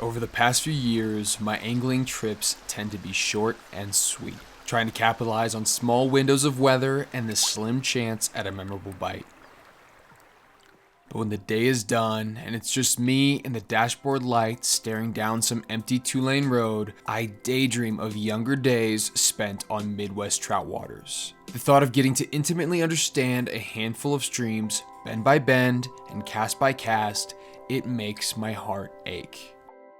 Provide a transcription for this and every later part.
Over the past few years, my angling trips tend to be short and sweet, trying to capitalize on small windows of weather and the slim chance at a memorable bite. But when the day is done and it's just me and the dashboard lights staring down some empty two-lane road, I daydream of younger days spent on Midwest trout waters. The thought of getting to intimately understand a handful of streams, bend by bend and cast by cast, it makes my heart ache.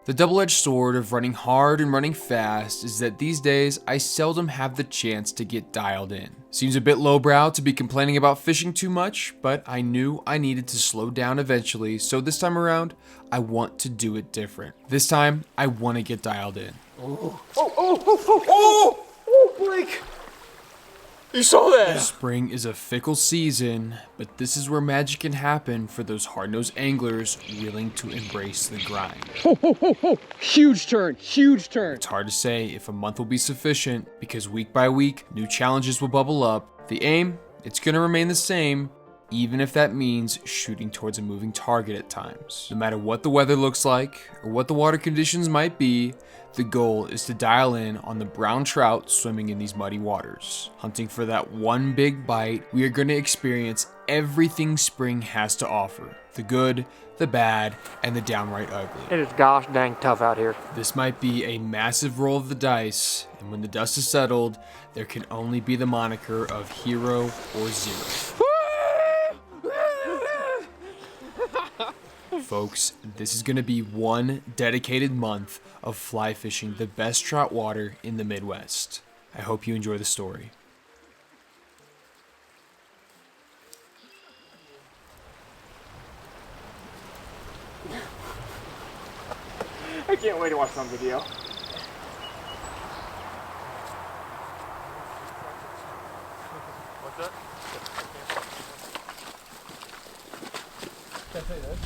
The double-edged sword of running hard and running fast is that these days I seldom have the chance to get dialed in. Seems a bit lowbrow to be complaining about fishing too much, but I knew I needed to slow down eventually, so this time around, I want to do it different. This time, I want to get dialed in. Oh, Blake! You saw that? Spring is a fickle season, but this is where magic can happen for those hard-nosed anglers willing to embrace the grind. Huge turn, huge turn. It's hard to say if a month will be sufficient because week by week, new challenges will bubble up. The aim, it's going to remain the same, even if that means shooting towards a moving target at times. No matter what the weather looks like or what the water conditions might be, the goal is to dial in on the brown trout swimming in these muddy waters. Hunting for that one big bite, we are going to experience everything spring has to offer. The good, the bad, and the downright ugly. It is gosh dang tough out here. This might be a massive roll of the dice, and when the dust is settled, there can only be the moniker of hero or zero. Folks, this is going to be one dedicated month of fly fishing the best trout water in the Midwest. I hope you enjoy the story. I can't wait to watch some video. What's that? Can't say that.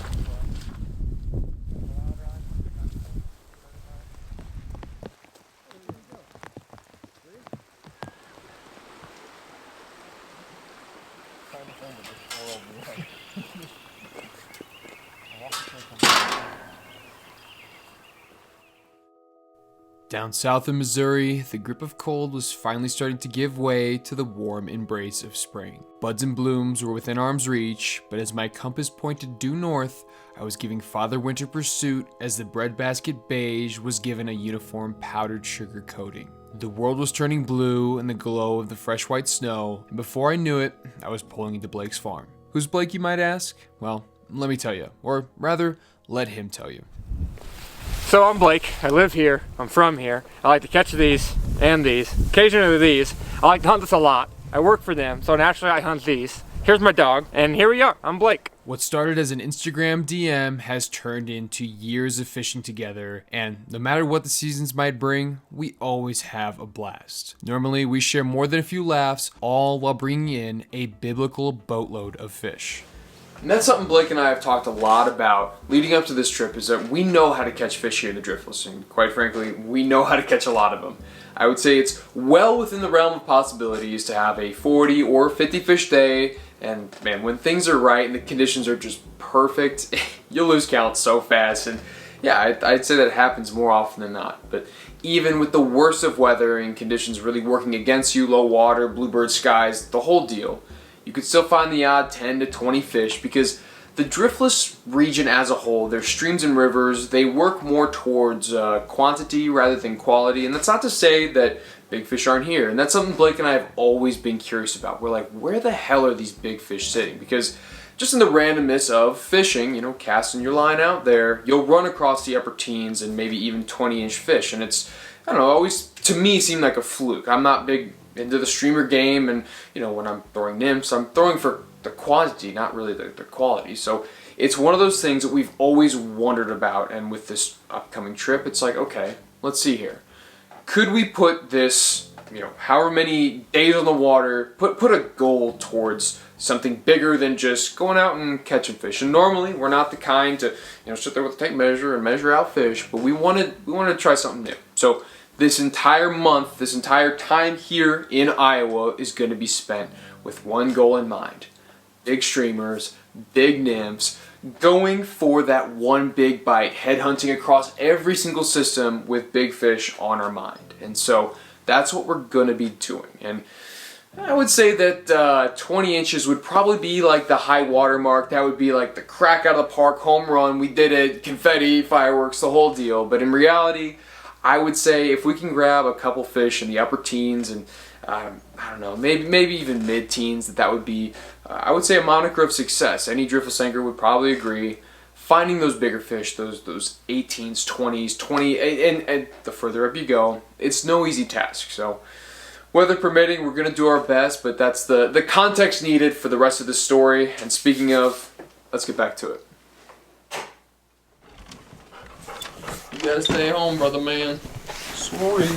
Down south in Missouri, the grip of cold was finally starting to give way to the warm embrace of spring. Buds and blooms were within arm's reach, but as my compass pointed due north, I was giving Father Winter pursuit as the breadbasket beige was given a uniform powdered sugar coating. The world was turning blue in the glow of the fresh white snow, and before I knew it, I was pulling into Blake's farm. Who's Blake, you might ask? Well, let me tell you, or rather, let him tell you. So I'm Blake, I live here, I'm from here. I like to catch these and these, occasionally these. I like to hunt this a lot. I work for them, so naturally I hunt these. Here's my dog, and here we are, I'm Blake. What started as an Instagram DM has turned into years of fishing together, and no matter what the seasons might bring, we always have a blast. Normally, we share more than a few laughs, all while bringing in a biblical boatload of fish. And that's something Blake and I have talked a lot about leading up to this trip, is that we know how to catch fish here in the Driftless, and quite frankly, we know how to catch a lot of them. I would say it's well within the realm of possibilities to have a 40 or 50 fish day, and man, when things are right and the conditions are just perfect, you'll lose count so fast, and yeah, I'd say that happens more often than not. But even with the worst of weather and conditions really working against you, low water, bluebird skies, the whole deal, you could still find the odd 10 to 20 fish because the Driftless region as a whole, their streams and rivers, they work more towards quantity rather than quality. And that's not to say that big fish aren't here. And that's something Blake and I have always been curious about. We're like, where the hell are these big fish sitting? Because just in the randomness of fishing, you know, casting your line out there, you'll run across the upper teens and maybe even 20-inch fish. And it's, I don't know, always to me seemed like a fluke. I'm not big into the streamer game, and you know, when I'm throwing nymphs, I'm throwing for the quantity, not really the quality. So it's one of those things that we've always wondered about, and with this upcoming trip, it's like, okay, let's see here. Could we put this, you know, however many days on the water, put a goal towards something bigger than just going out and catching fish? And normally, we're not the kind to, you know, sit there with a tape measure and measure out fish, but we wanted to try something new. So this entire month, this entire time here in Iowa is going to be spent with one goal in mind. Big streamers, big nymphs, going for that one big bite, headhunting across every single system with big fish on our mind. And so that's what we're going to be doing. And I would say that 20 inches would probably be like the high water mark. That would be like the crack out of the park, home run, we did it, confetti, fireworks, the whole deal. But in reality, I would say if we can grab a couple fish in the upper teens and I don't know, maybe even mid-teens, that would be, I would say, a moniker of success. Any driftwood angler would probably agree. Finding those bigger fish, those 18s, 20s, 20, and the further up you go, it's no easy task. So, weather permitting, we're going to do our best, but that's the context needed for the rest of the story. And speaking of, let's get back to it. You gotta stay home, brother man. Sorry.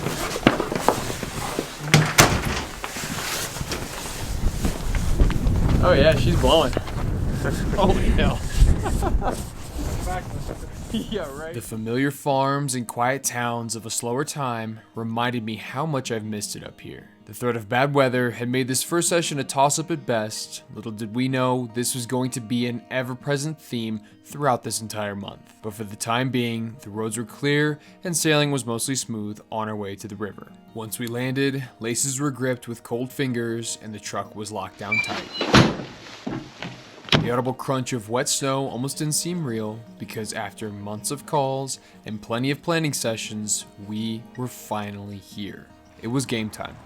Oh yeah, she's blowing. Holy hell. Yeah, right. The familiar farms and quiet towns of a slower time reminded me how much I've missed it up here. The threat of bad weather had made this first session a toss-up at best. Little did we know this was going to be an ever-present theme throughout this entire month. But for the time being, the roads were clear and sailing was mostly smooth on our way to the river. Once we landed, laces were gripped with cold fingers and the truck was locked down tight. The audible crunch of wet snow almost didn't seem real because after months of calls and plenty of planning sessions, we were finally here. It was game time.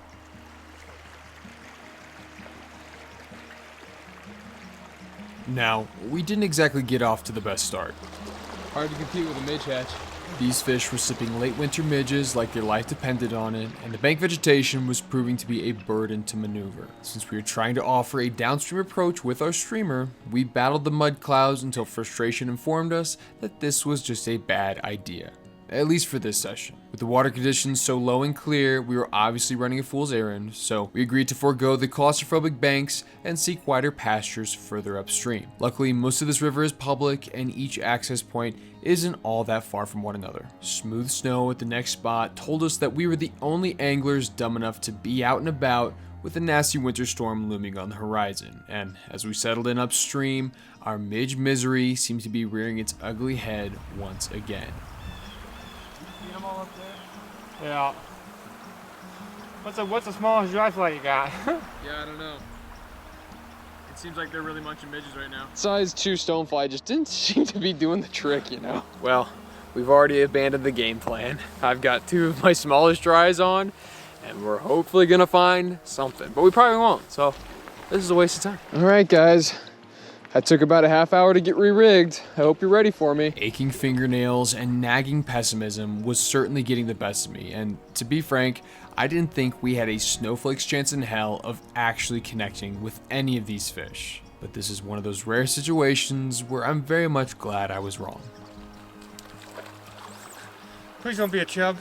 Now, we didn't exactly get off to the best start. Hard to compete with a midge hatch. These fish were sipping late winter midges like their life depended on it, and the bank vegetation was proving to be a burden to maneuver. Since we were trying to offer a downstream approach with our streamer, we battled the mud clouds until frustration informed us that this was just a bad idea. At least for this session. With the water conditions so low and clear, we were obviously running a fool's errand, so we agreed to forego the claustrophobic banks and seek wider pastures further upstream. Luckily, most of this river is public and each access point isn't all that far from one another. Smooth snow at the next spot told us that we were the only anglers dumb enough to be out and about with a nasty winter storm looming on the horizon, and as we settled in upstream, our midge misery seemed to be rearing its ugly head once again. See them all up there? Yeah. What's the smallest dry fly you got? Yeah, I don't know. It seems like they're really munching midges right now. Size 2 stonefly just didn't seem to be doing the trick, you know. Well, we've already abandoned the game plan. I've got 2 of my smallest dries on, and we're hopefully gonna find something, but we probably won't, so this is a waste of time. All right, guys. That took about a half hour to get re-rigged. I hope you're ready for me. Aching fingernails and nagging pessimism was certainly getting the best of me, and to be frank, I didn't think we had a snowflake's chance in hell of actually connecting with any of these fish. But this is one of those rare situations where I'm very much glad I was wrong. Please don't be a chub.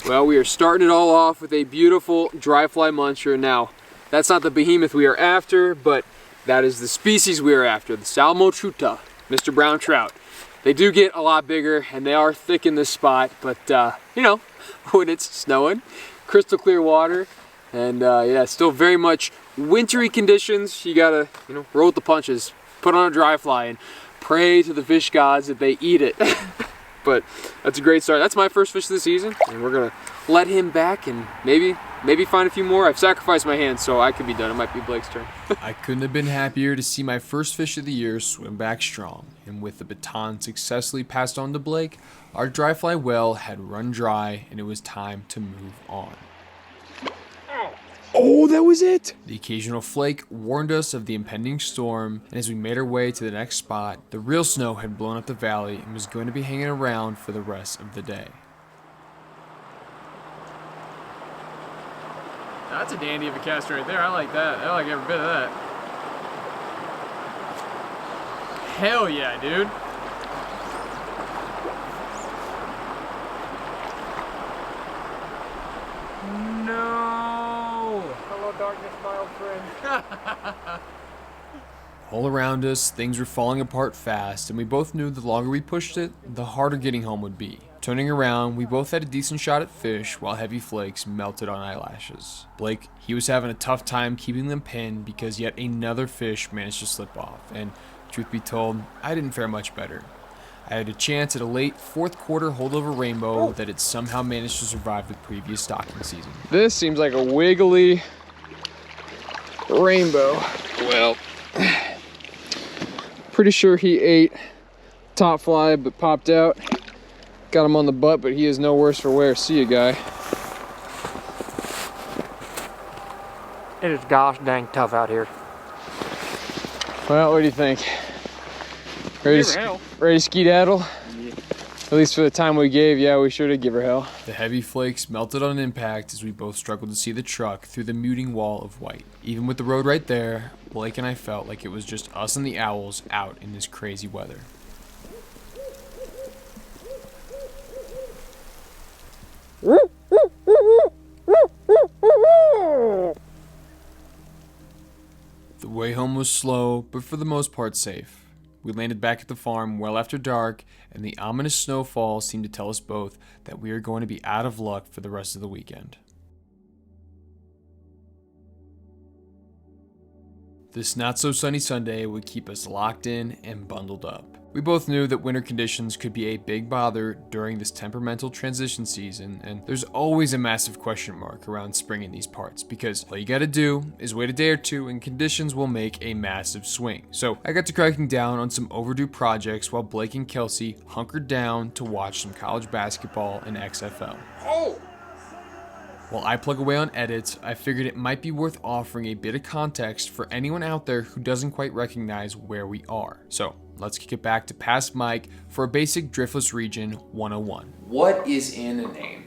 Well, we are starting it all off with a beautiful dry fly muncher. Now, that's not the behemoth we are after, but that is the species we are after, the Salmochuta, Mr. Brown Trout. They do get a lot bigger, and they are thick in this spot, but, you know, when it's snowing, crystal clear water, and, yeah, still very much wintry conditions, you gotta, you know, roll with the punches, put on a dry fly, and pray to the fish gods that they eat it. But that's a great start. That's my first fish of the season, and we're gonna let him back and maybe find a few more. I've sacrificed my hands, so I could be done. It might be Blake's turn. I couldn't have been happier to see my first fish of the year swim back strong, and with the baton successfully passed on to Blake, our dry fly well had run dry, and it was time to move on. Oh, that was it! The occasional flake warned us of the impending storm, and as we made our way to the next spot, the real snow had blown up the valley and was going to be hanging around for the rest of the day. That's a dandy of a cast right there. I like that. I like every bit of that. Hell yeah, dude. Darkness, my old friend. All around us, things were falling apart fast, and we both knew the longer we pushed it, the harder getting home would be. Turning around, we both had a decent shot at fish while heavy flakes melted on eyelashes. Blake, he was having a tough time keeping them pinned because yet another fish managed to slip off, and truth be told, I didn't fare much better. I had a chance at a late fourth quarter holdover rainbow that had somehow managed to survive the previous stocking season. This seems like a wiggly rainbow. Well, pretty sure he ate top fly but popped out. Got him on the butt, but he is no worse for wear. See you, guy. It is gosh dang tough out here. Well, what do you think? Ready to skedaddle? Yeah. At least for the time we gave, yeah, we sure did give her hell. The heavy flakes melted on impact as we both struggled to see the truck through the muting wall of white. Even with the road right there, Blake and I felt like it was just us and the owls out in this crazy weather. The way home was slow, but for the most part safe. We landed back at the farm well after dark, and the ominous snowfall seemed to tell us both that we are going to be out of luck for the rest of the weekend. This not-so-sunny Sunday would keep us locked in and bundled up. We both knew that winter conditions could be a big bother during this temperamental transition season, and there's always a massive question mark around spring in these parts, because all you gotta do is wait a day or two and conditions will make a massive swing. So I got to cracking down on some overdue projects while Blake and Kelsey hunkered down to watch some college basketball and XFL. While I plug away on edits, I figured it might be worth offering a bit of context for anyone out there who doesn't quite recognize where we are. So let's kick it back to Past Mike for a basic Driftless Region 101. What is in a name?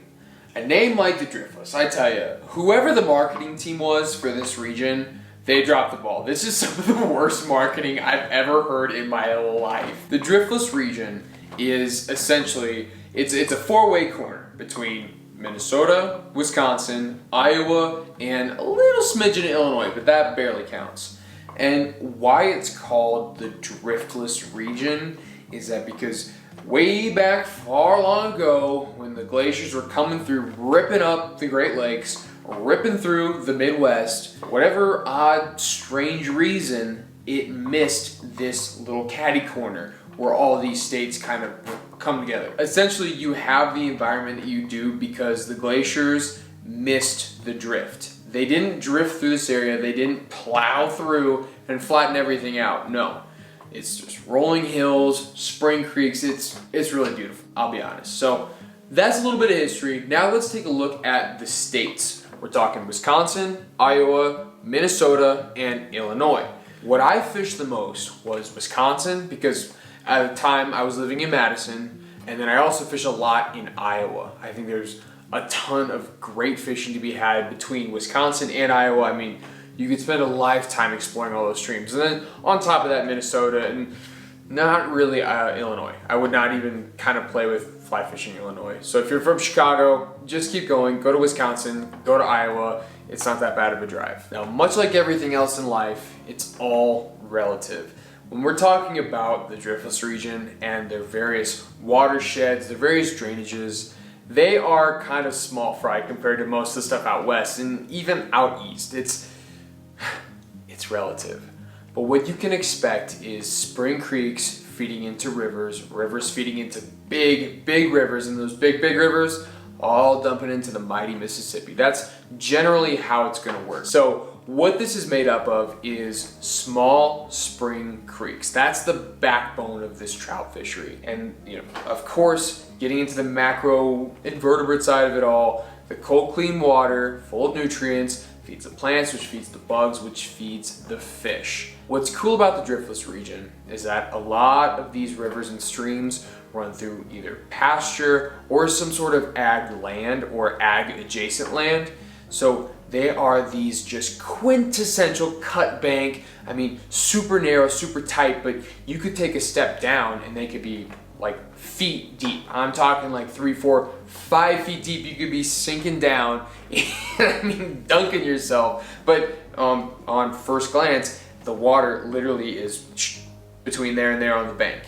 A name like the Driftless, I tell you, whoever the marketing team was for this region, they dropped the ball. This is some of the worst marketing I've ever heard in my life. The Driftless region is essentially, it's a four-way corner between Minnesota, Wisconsin, Iowa, and a little smidgen of Illinois, but that barely counts. And why it's called the Driftless region is that because way back far long ago, when the glaciers were coming through, ripping up the Great Lakes, ripping through the Midwest, for whatever odd, strange reason, it missed this little catty corner where all these states kind of come together. Essentially, you have the environment that you do because the glaciers missed the drift. They didn't drift through this area, they didn't plow through and flatten everything out. No, it's just rolling hills, spring creeks. It's really beautiful, I'll be honest. So that's a little bit of history. Now let's take a look at the states. We're talking Wisconsin, Iowa, Minnesota, and Illinois. What I fished the most was Wisconsin because at the time I was living in Madison, and then I also fished a lot in Iowa. I think there's a ton of great fishing to be had between Wisconsin and Iowa. I mean, you could spend a lifetime exploring all those streams. And then on top of that, Minnesota and not really Illinois. I would not even kind of play with fly fishing Illinois. So if you're from Chicago, just keep going. Go to Wisconsin, go to Iowa. It's not that bad of a drive. Now, much like everything else in life, it's all relative. When we're talking about the Driftless region and their various watersheds, their various drainages, they are kind of small fry compared to most of the stuff out west and even out east. It's relative. But what you can expect is spring creeks feeding into rivers, rivers feeding into big, big rivers, and those big, big rivers all dumping into the mighty Mississippi. That's generally how it's going to work. So what this is made up of is small spring creeks. That's the backbone of this trout fishery. And, you know, of course, getting into the macro invertebrate side of it all, the cold, clean water full of nutrients feeds the plants, which feeds the bugs, which feeds the fish. What's cool about the Driftless region is that a lot of these rivers and streams run through either pasture or some sort of ag land or ag adjacent land. So they are these just quintessential cut bank. I mean, super narrow, super tight, but you could take a step down and they could be like feet deep. I'm talking like 3, 4, 5 feet deep. You could be sinking down, I mean, dunking yourself. But on first glance, the water literally is between there and there on the bank.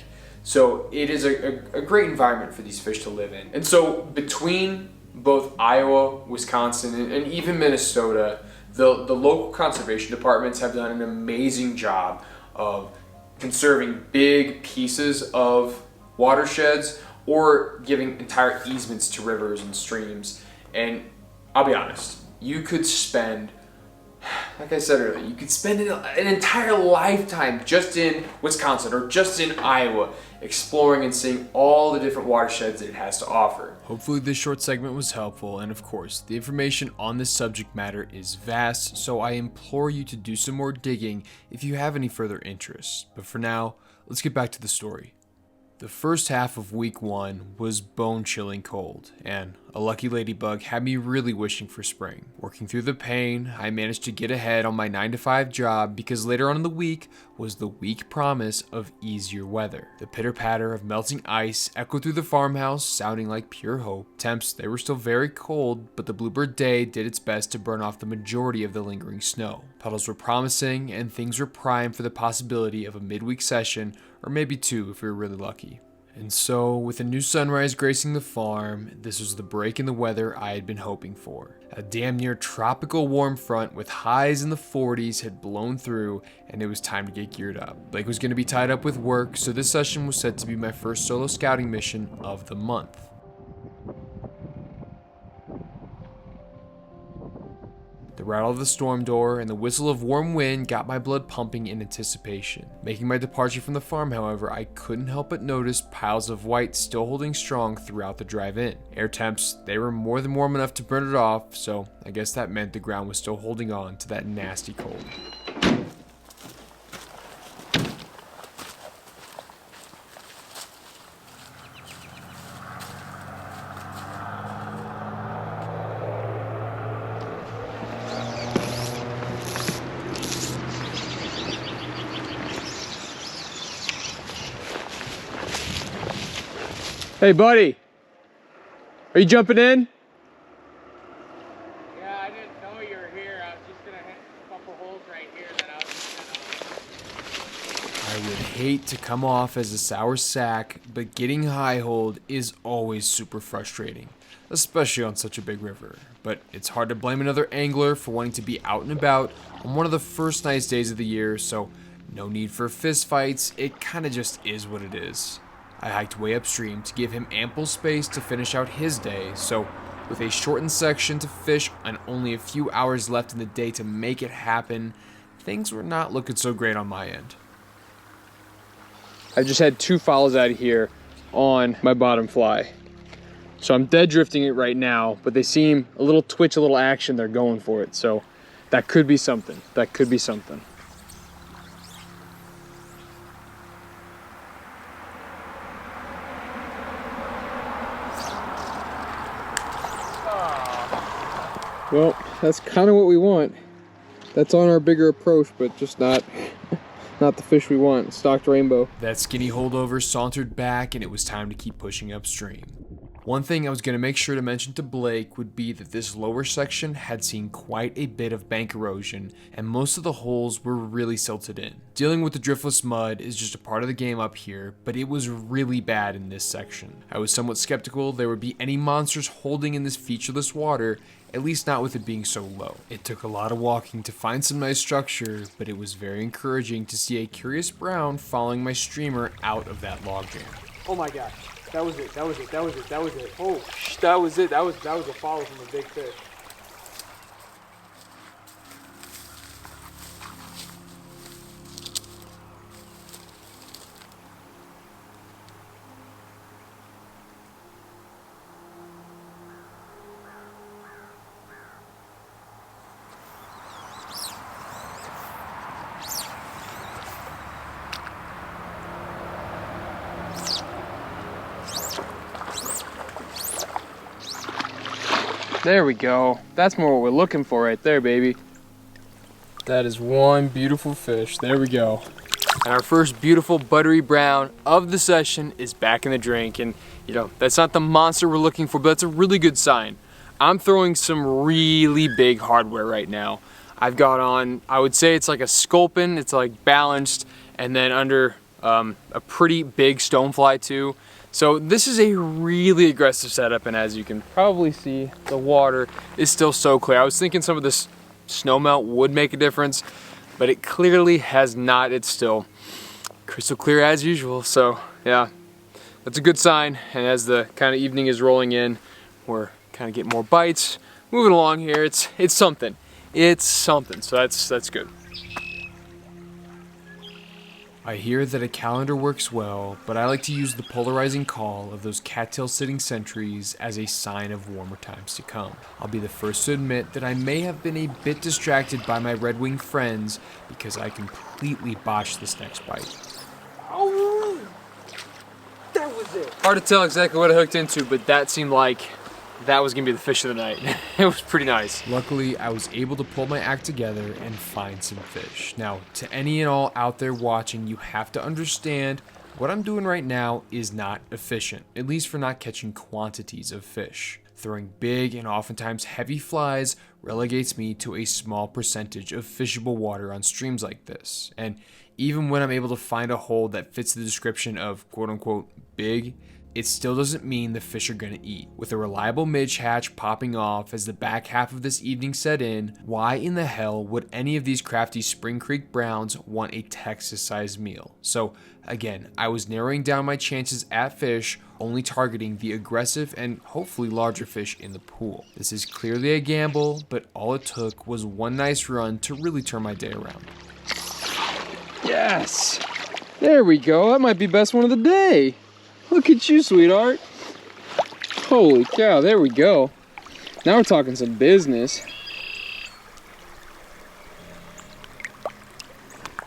So it is a great environment for these fish to live in. And so between both Iowa, Wisconsin, and even Minnesota, the local conservation departments have done an amazing job of conserving big pieces of watersheds or giving entire easements to rivers and streams. And I'll be honest, you could spend, like I said earlier, you could spend an entire lifetime just in Wisconsin or just in Iowa exploring and seeing all the different watersheds that it has to offer. Hopefully this short segment was helpful, and of course, the information on this subject matter is vast, so I implore you to do some more digging if you have any further interests. But for now, let's get back to the story. The first half of week 1 was bone-chilling cold, and a lucky ladybug had me really wishing for spring. Working through the pain, I managed to get ahead on my 9-to-5 job because later on in the week was the weak promise of easier weather. The pitter-patter of melting ice echoed through the farmhouse, sounding like pure hope. Temps, they were still very cold, but the bluebird day did its best to burn off the majority of the lingering snow. Puddles were promising, and things were primed for the possibility of a midweek session, or maybe 2 if we were really lucky. And so, with a new sunrise gracing the farm, this was the break in the weather I had been hoping for. A damn near tropical warm front with highs in the 40s had blown through, and it was time to get geared up. Blake was going to be tied up with work, so this session was set to be my first solo scouting mission of the month. The rattle of the storm door and the whistle of warm wind got my blood pumping in anticipation. Making my departure from the farm, however, I couldn't help but notice piles of white still holding strong throughout the drive-in. Air temps, they were more than warm enough to burn it off, so I guess that meant the ground was still holding on to that nasty cold. Hey, buddy. Are you jumping in? Yeah, I didn't know you were here. I was just gonna hit a couple holes right here that I was I would hate to come off as a sour sack, but getting high hold is always super frustrating, especially on such a big river. But it's hard to blame another angler for wanting to be out and about on one of the first nice days of the year, so no need for fist fights, it kinda just is what it is. I hiked way upstream to give him ample space to finish out his day, so with a shortened section to fish and only a few hours left in the day to make it happen, things were not looking so great on my end. I just had 2 fouls out of here on my bottom fly. So I'm dead drifting it right now, but they seem a little twitch, a little action, they're going for it. So that could be something. That could be something. Well, that's kind of what we want. That's on our bigger approach, but just not the fish we want. Stocked rainbow. That skinny holdover sauntered back, and it was time to keep pushing upstream. One thing I was going to make sure to mention to Blake would be that this lower section had seen quite a bit of bank erosion, and most of the holes were really silted in. Dealing with the driftless mud is just a part of the game up here, but it was really bad in this section. I was somewhat skeptical there would be any monsters holding in this featureless water, at least not with it being so low. It took a lot of walking to find some nice structure, but it was very encouraging to see a curious brown following my streamer out of that logjam. Oh my gosh. That was it. That was it. That was it. That was it. Oh, that was it. That was a follow from a big fish. There we go. That's more what we're looking for right there, baby. That is one beautiful fish. There we go. And our first beautiful buttery brown of the session is back in the drink. And, you know, that's not the monster we're looking for, but that's a really good sign. I'm throwing some really big hardware right now. I've got on, I would say it's like a sculpin. It's like balanced. And then under a pretty big stonefly too. So this is a really aggressive setup, and as you can probably see, the water is still so clear. I was thinking some of this snowmelt would make a difference, but it clearly has not. It's still crystal clear as usual. So yeah, that's a good sign. And as the kind of evening is rolling in, we're kind of getting more bites. Moving along here, it's something. It's something. So that's good. I hear that a calendar works well, but I like to use the polarizing call of those cattail sitting sentries as a sign of warmer times to come. I'll be the first to admit that I may have been a bit distracted by my red-winged friends because I completely botched this next bite. Oh, that was it. Hard to tell exactly what I hooked into, but that seemed like that was gonna be the fish of the night. It was pretty nice. Luckily, I was able to pull my act together and find some fish. Now, to any and all out there watching, you have to understand what I'm doing right now is not efficient, at least for not catching quantities of fish. Throwing big and oftentimes heavy flies relegates me to a small percentage of fishable water on streams like this. And even when I'm able to find a hole that fits the description of quote-unquote big, it still doesn't mean the fish are gonna eat. With a reliable midge hatch popping off as the back half of this evening set in, why in the hell would any of these crafty Spring Creek Browns want a Texas-sized meal? So again, I was narrowing down my chances at fish, only targeting the aggressive and hopefully larger fish in the pool. This is clearly a gamble, but all it took was one nice run to really turn my day around. Yes! There we go. That might be best one of the day. Look at you, sweetheart. Holy cow, there we go. Now we're talking some business.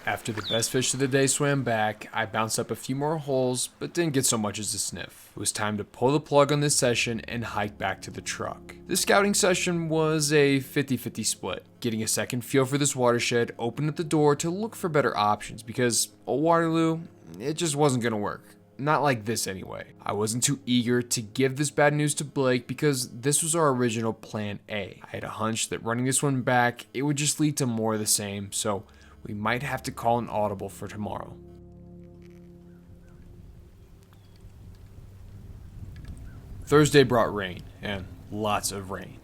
After the best fish of the day swam back, I bounced up a few more holes, but didn't get so much as a sniff. It was time to pull the plug on this session and hike back to the truck. This scouting session was a 50-50 split. Getting a second feel for this watershed opened up the door to look for better options because Old Waterloo, it just wasn't gonna work. Not like this anyway. I wasn't too eager to give this bad news to Blake because this was our original plan A. I had a hunch that running this one back, it would just lead to more of the same, so we might have to call an audible for tomorrow. Thursday brought rain, and lots of rain.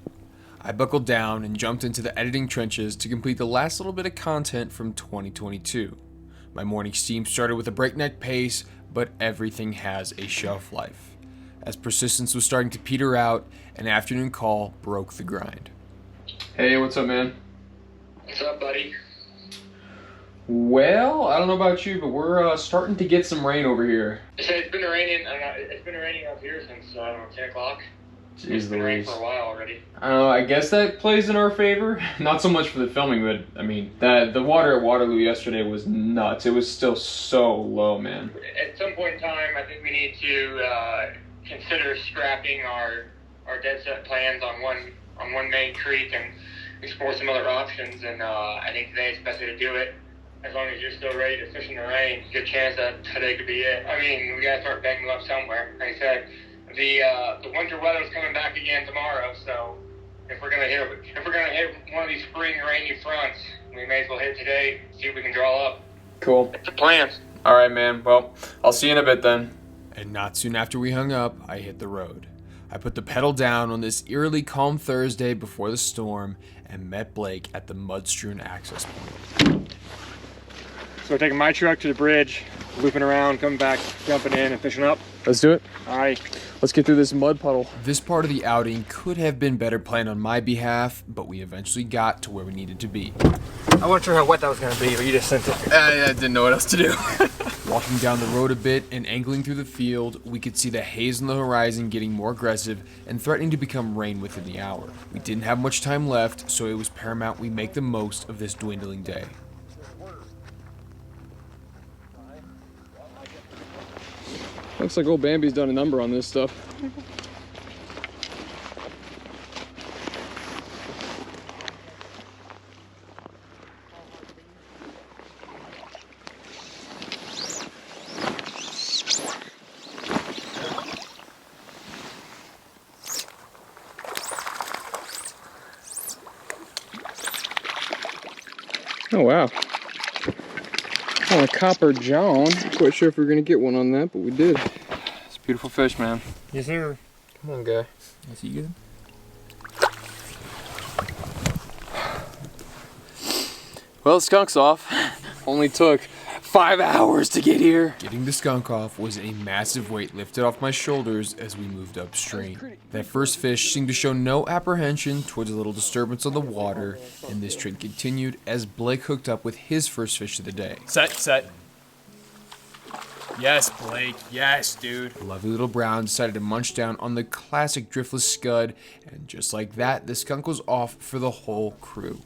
I buckled down and jumped into the editing trenches to complete the last little bit of content from 2022. My morning steam started with a breakneck pace, but everything has a shelf life. As persistence was starting to peter out, an afternoon call broke the grind. Hey, what's up, man? What's up, buddy? Well, I don't know about you, but we're starting to get some rain over here. It's been raining. It's been raining up here since 10 o'clock. It's been raining for a while already. I guess that plays in our favor. Not so much for the filming, but I mean, the water at Waterloo yesterday was nuts. It was still so low, man. At some point in time, I think we need to consider scrapping our dead set plans on one main creek and explore some other options. And I think today is the best way to do it. As long as you're still ready to fish in the rain, good chance that today could be it. I mean, we gotta start banging them up somewhere. Like I said, the winter weather is coming back again tomorrow, so if we're gonna hit one of these spring rainy fronts, we may as well hit today. See if we can draw up. Cool. It's a plan. All right, man. Well, I'll see you in a bit then. And not soon after we hung up, I hit the road. I put the pedal down on this eerily calm Thursday before the storm and met Blake at the mud-strewn access point. So we're taking my truck to the bridge, looping around, coming back, jumping in, and fishing up. Let's do it. All right. Let's get through this mud puddle. This part of the outing could have been better planned on my behalf, but we eventually got to where we needed to be. I wasn't sure how wet that was going to be, but you just sent it. I didn't know what else to do. Walking down the road a bit and angling through the field, we could see the haze on the horizon getting more aggressive and threatening to become rain within the hour. We didn't have much time left, so it was paramount we make the most of this dwindling day. Looks like old Bambi's done a number on this stuff. Oh, wow. On a copper John. Not quite sure if we're gonna get one on that, but we did. It's a beautiful fish, man. Yes, sir. Come on, guy. Is he good? Well, the skunk's off. Only took 5 hours to get here. Getting the skunk off was a massive weight lifted off my shoulders as we moved upstream. That first fish seemed to show no apprehension towards a little disturbance on the water, and this trend continued as Blake hooked up with his first fish of the day. Set. Yes, Blake. Yes, dude. The lovely little brown decided to munch down on the classic driftless scud, and just like that, the skunk was off for the whole crew.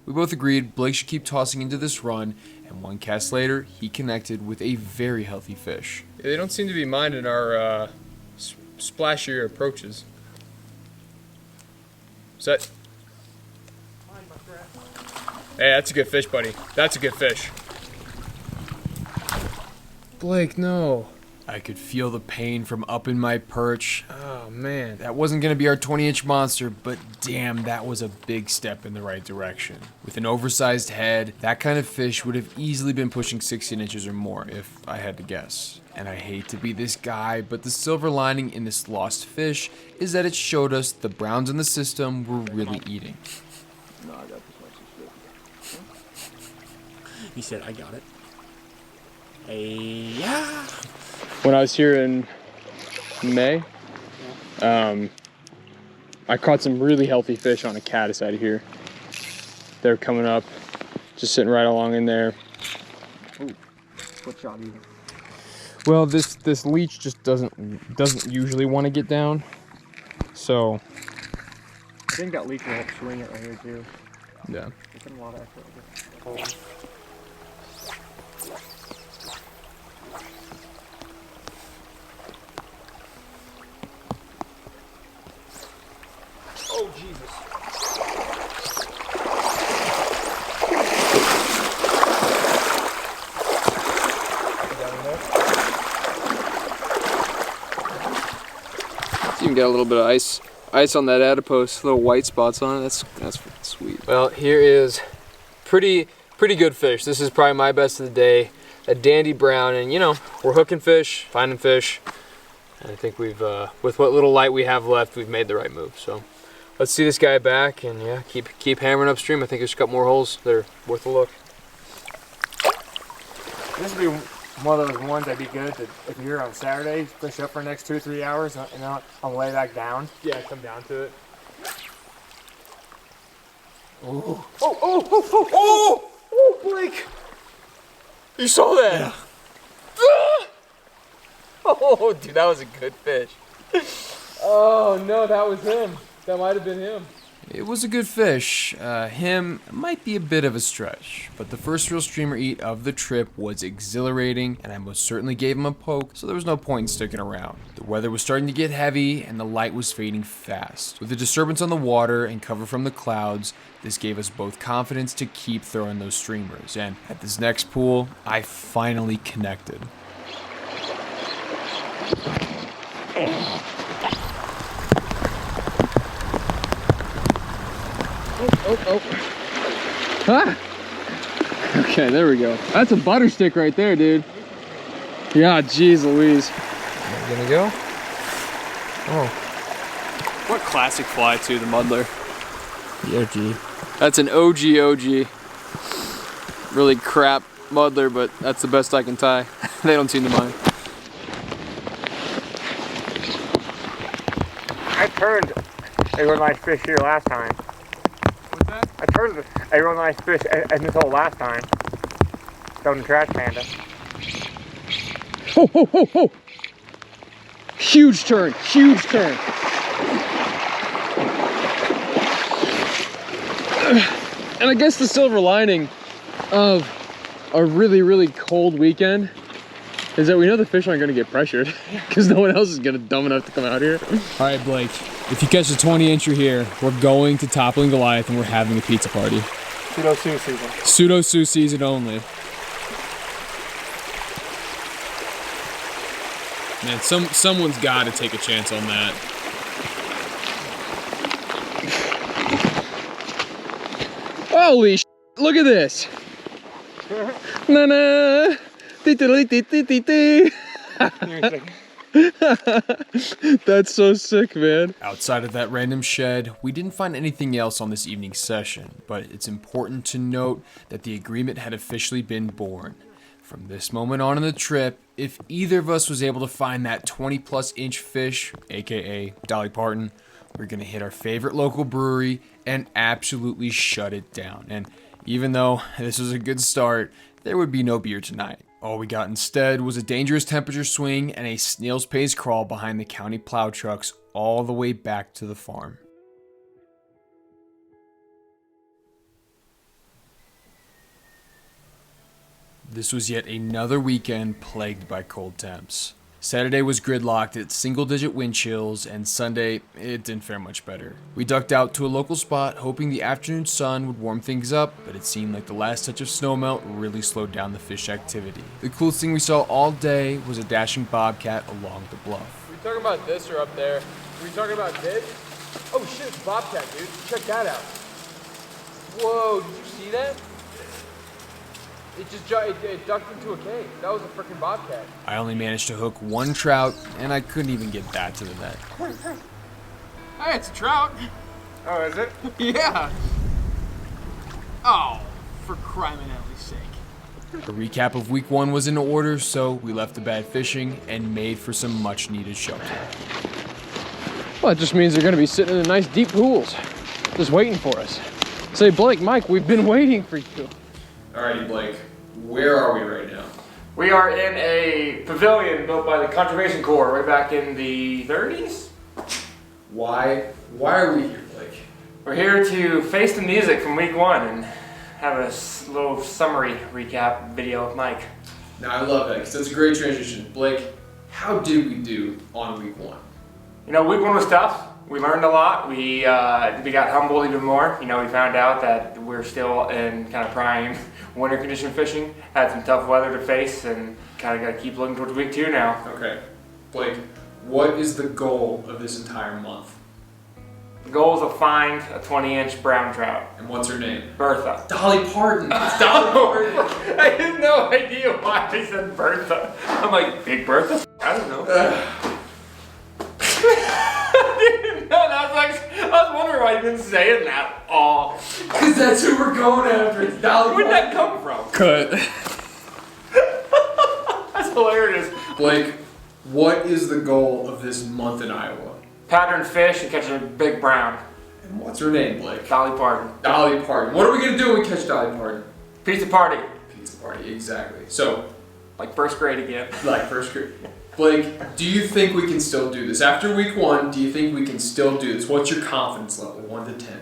We both agreed Blake should keep tossing into this run, and one cast later, he connected with a very healthy fish. Yeah, they don't seem to be minding our splashier approaches. Set. Hey, that's a good fish, buddy. That's a good fish. Blake, no. I could feel the pain from up in my perch. Oh, man. That wasn't going to be our 20-inch monster, but damn, that was a big step in the right direction. With an oversized head, that kind of fish would have easily been pushing 16 inches or more, if I had to guess. And I hate to be this guy, but the silver lining in this lost fish is that it showed us the browns in the system were really eating. No, I got this much. He said, I got it. Hey, yeah. When I was here in May, I caught some really healthy fish on a caddis out of here. They're coming up, just sitting right along in there. Ooh, what shot you? Well, this leech just doesn't usually want to get down, so. I think that leech will help swing it right here too. Yeah. There's been a lot of effort. Oh, Jesus. It's even got a little bit of ice on that adipose, little white spots on it. That's sweet. Well, here is pretty good fish. This is probably my best of the day. A dandy brown, and you know, we're hooking fish, finding fish. And I think we've, with what little light we have left, we've made the right move. So let's see this guy back, and yeah, keep hammering upstream. I think there's a couple more holes that are worth a look. This would be one of those ones that'd be good to, if you're here on Saturday, fish up for the next 2 or 3 hours, and then on the way back down. Yeah, come down to it. Oh, Blake! You saw that? Yeah. Oh, dude, that was a good fish. Oh, no, that was him. That might have been him. It was a good fish. Him might be a bit of a stretch, but the first real streamer eat of the trip was exhilarating, and I most certainly gave him a poke, so there was no point in sticking around. The weather was starting to get heavy, and the light was fading fast. With the disturbance on the water and cover from the clouds, this gave us both confidence to keep throwing those streamers, and at this next pool, I finally connected. Oh. Ah! Okay, there we go. That's a butter stick right there, dude. Yeah, jeez Louise. You gonna go? Oh. What classic fly too, the muddler. The OG. That's an OG. Really crap muddler, but that's the best I can tie. They don't seem to mind. I turned a real nice fish here last time. What's that? I turned a real nice fish in this hole last time. Down the trash panda. Oh. Huge turn. And I guess the silver lining of a really cold weekend is that we know the fish aren't going to get pressured because no one else is going to dumb enough to come out here. All right, Blake, if you catch a 20-incher here, we're going to Toppling Goliath and we're having a pizza party. Pseudo-Sue season. Pseudo-Sue season only. Man, someone's got to take a chance on that. Holy sh! Look at this. Na-na. Dee-dee-dee-dee-dee-dee. That's so sick, man. Outside of that random shed, we didn't find anything else on this evening's session, but it's important to note that the agreement had officially been born. From this moment on in the trip, if either of us was able to find that 20+ inch fish, aka Dolly Parton, we're gonna hit our favorite local brewery and absolutely shut it down. And even though this was a good start, there would be no beer tonight. All we got instead was a dangerous temperature swing and a snail's pace crawl behind the county plow trucks all the way back to the farm. This was yet another weekend plagued by cold temps. Saturday was gridlocked at single-digit wind chills, and Sunday, it didn't fare much better. We ducked out to a local spot, hoping the afternoon sun would warm things up, but it seemed like the last touch of snowmelt really slowed down the fish activity. The coolest thing we saw all day was a dashing bobcat along the bluff. Are we talking about this or up there? Are we talking about this? Oh shit, it's a bobcat, dude. Check that out. Whoa, did you see that? It ducked into a cave. That was a freaking bobcat. I only managed to hook one trout, and I couldn't even get that to the net. Hey, it's a trout. Oh, is it? Yeah. Oh, for crying out sake. A recap of week 1 was in order, so we left the bad fishing and made for some much needed shelter. Well, it just means they're gonna be sitting in the nice deep pools, just waiting for us. Say, Blake, Mike, we've been waiting for you. Alrighty, Blake. Where are we right now? We are in a pavilion built by the Conservation Corps way back in the 30s. Why are we here, Blake? We're here to face the music from week 1 and have a little summary recap video with Mike. Now, I love that because that's a great transition. Blake, how did we do on week 1? You know, week 1 was tough. We learned a lot. We got humbled even more. You know, we found out that we're still in kind of prime winter condition fishing. Had some tough weather to face, and kind of got to keep looking towards week 2 now. Okay. Blake, what is the goal of this entire month? The goal is to find a 20-inch brown trout. And what's her name? Bertha. Dolly Parton. It's Dolly Parton. I had no idea why I said Bertha. I'm like, Big Bertha? I don't know. I was wondering why you didn't say it that all. Because that's who we're going after. It's Dolly Where'd Parton. that come from? Cut. That's hilarious. Blake, what is the goal of this month in Iowa? Pattern fish and catch a big brown. And what's her name, Blake? Dolly Parton. Dolly Parton. What are we going to do when we catch Dolly Parton? Pizza party. Pizza party, exactly. So, Like first grade again. like first grade. Blake, do you think we can still do this? After week 1, do you think we can still do this? What's your confidence level, 1 to 10?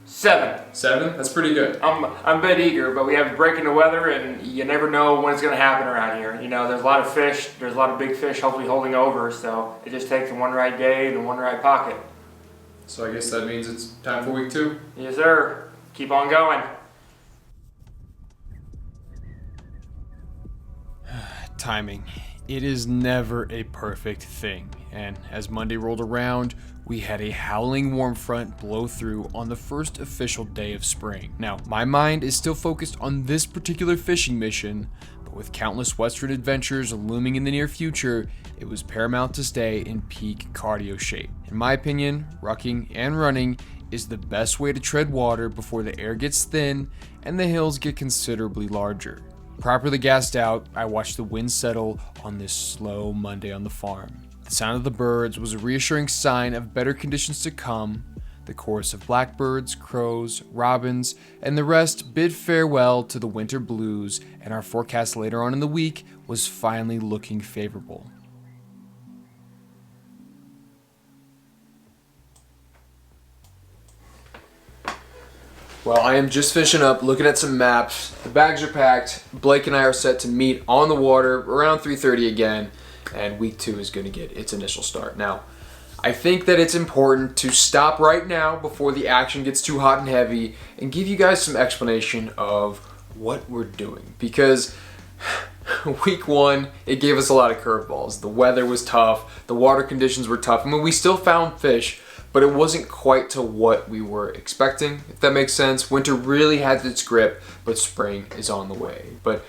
7. 7? That's pretty good. I'm a bit eager, but we have a break in the weather, and you never know when it's going to happen around here. You know, there's a lot of fish, there's a lot of big fish hopefully holding over, so it just takes one right day and one right pocket. So I guess that means it's time for week 2. Yes, sir. Keep on going. Timing. It is never a perfect thing, and as Monday rolled around, we had a howling warm front blow through on the first official day of spring. Now, my mind is still focused on this particular fishing mission, but with countless western adventures looming in the near future, it was paramount to stay in peak cardio shape. In my opinion, rucking and running is the best way to tread water before the air gets thin and the hills get considerably larger. Properly gassed out, I watched the wind settle on this slow Monday on the farm. The sound of the birds was a reassuring sign of better conditions to come. The chorus of blackbirds, crows, robins, and the rest bid farewell to the winter blues, and our forecast later on in the week was finally looking favorable. Well, I am just finishing up, looking at some maps. The bags are packed. Blake and I are set to meet on the water around 3:30 again, and week 2 is going to get its initial start. Now, I think that it's important to stop right now before the action gets too hot and heavy and give you guys some explanation of what we're doing, because week 1, it gave us a lot of curveballs. The weather was tough, the water conditions were tough. I mean, we still found fish, but it wasn't quite to what we were expecting, if that makes sense. Winter really has its grip, but spring is on the way. But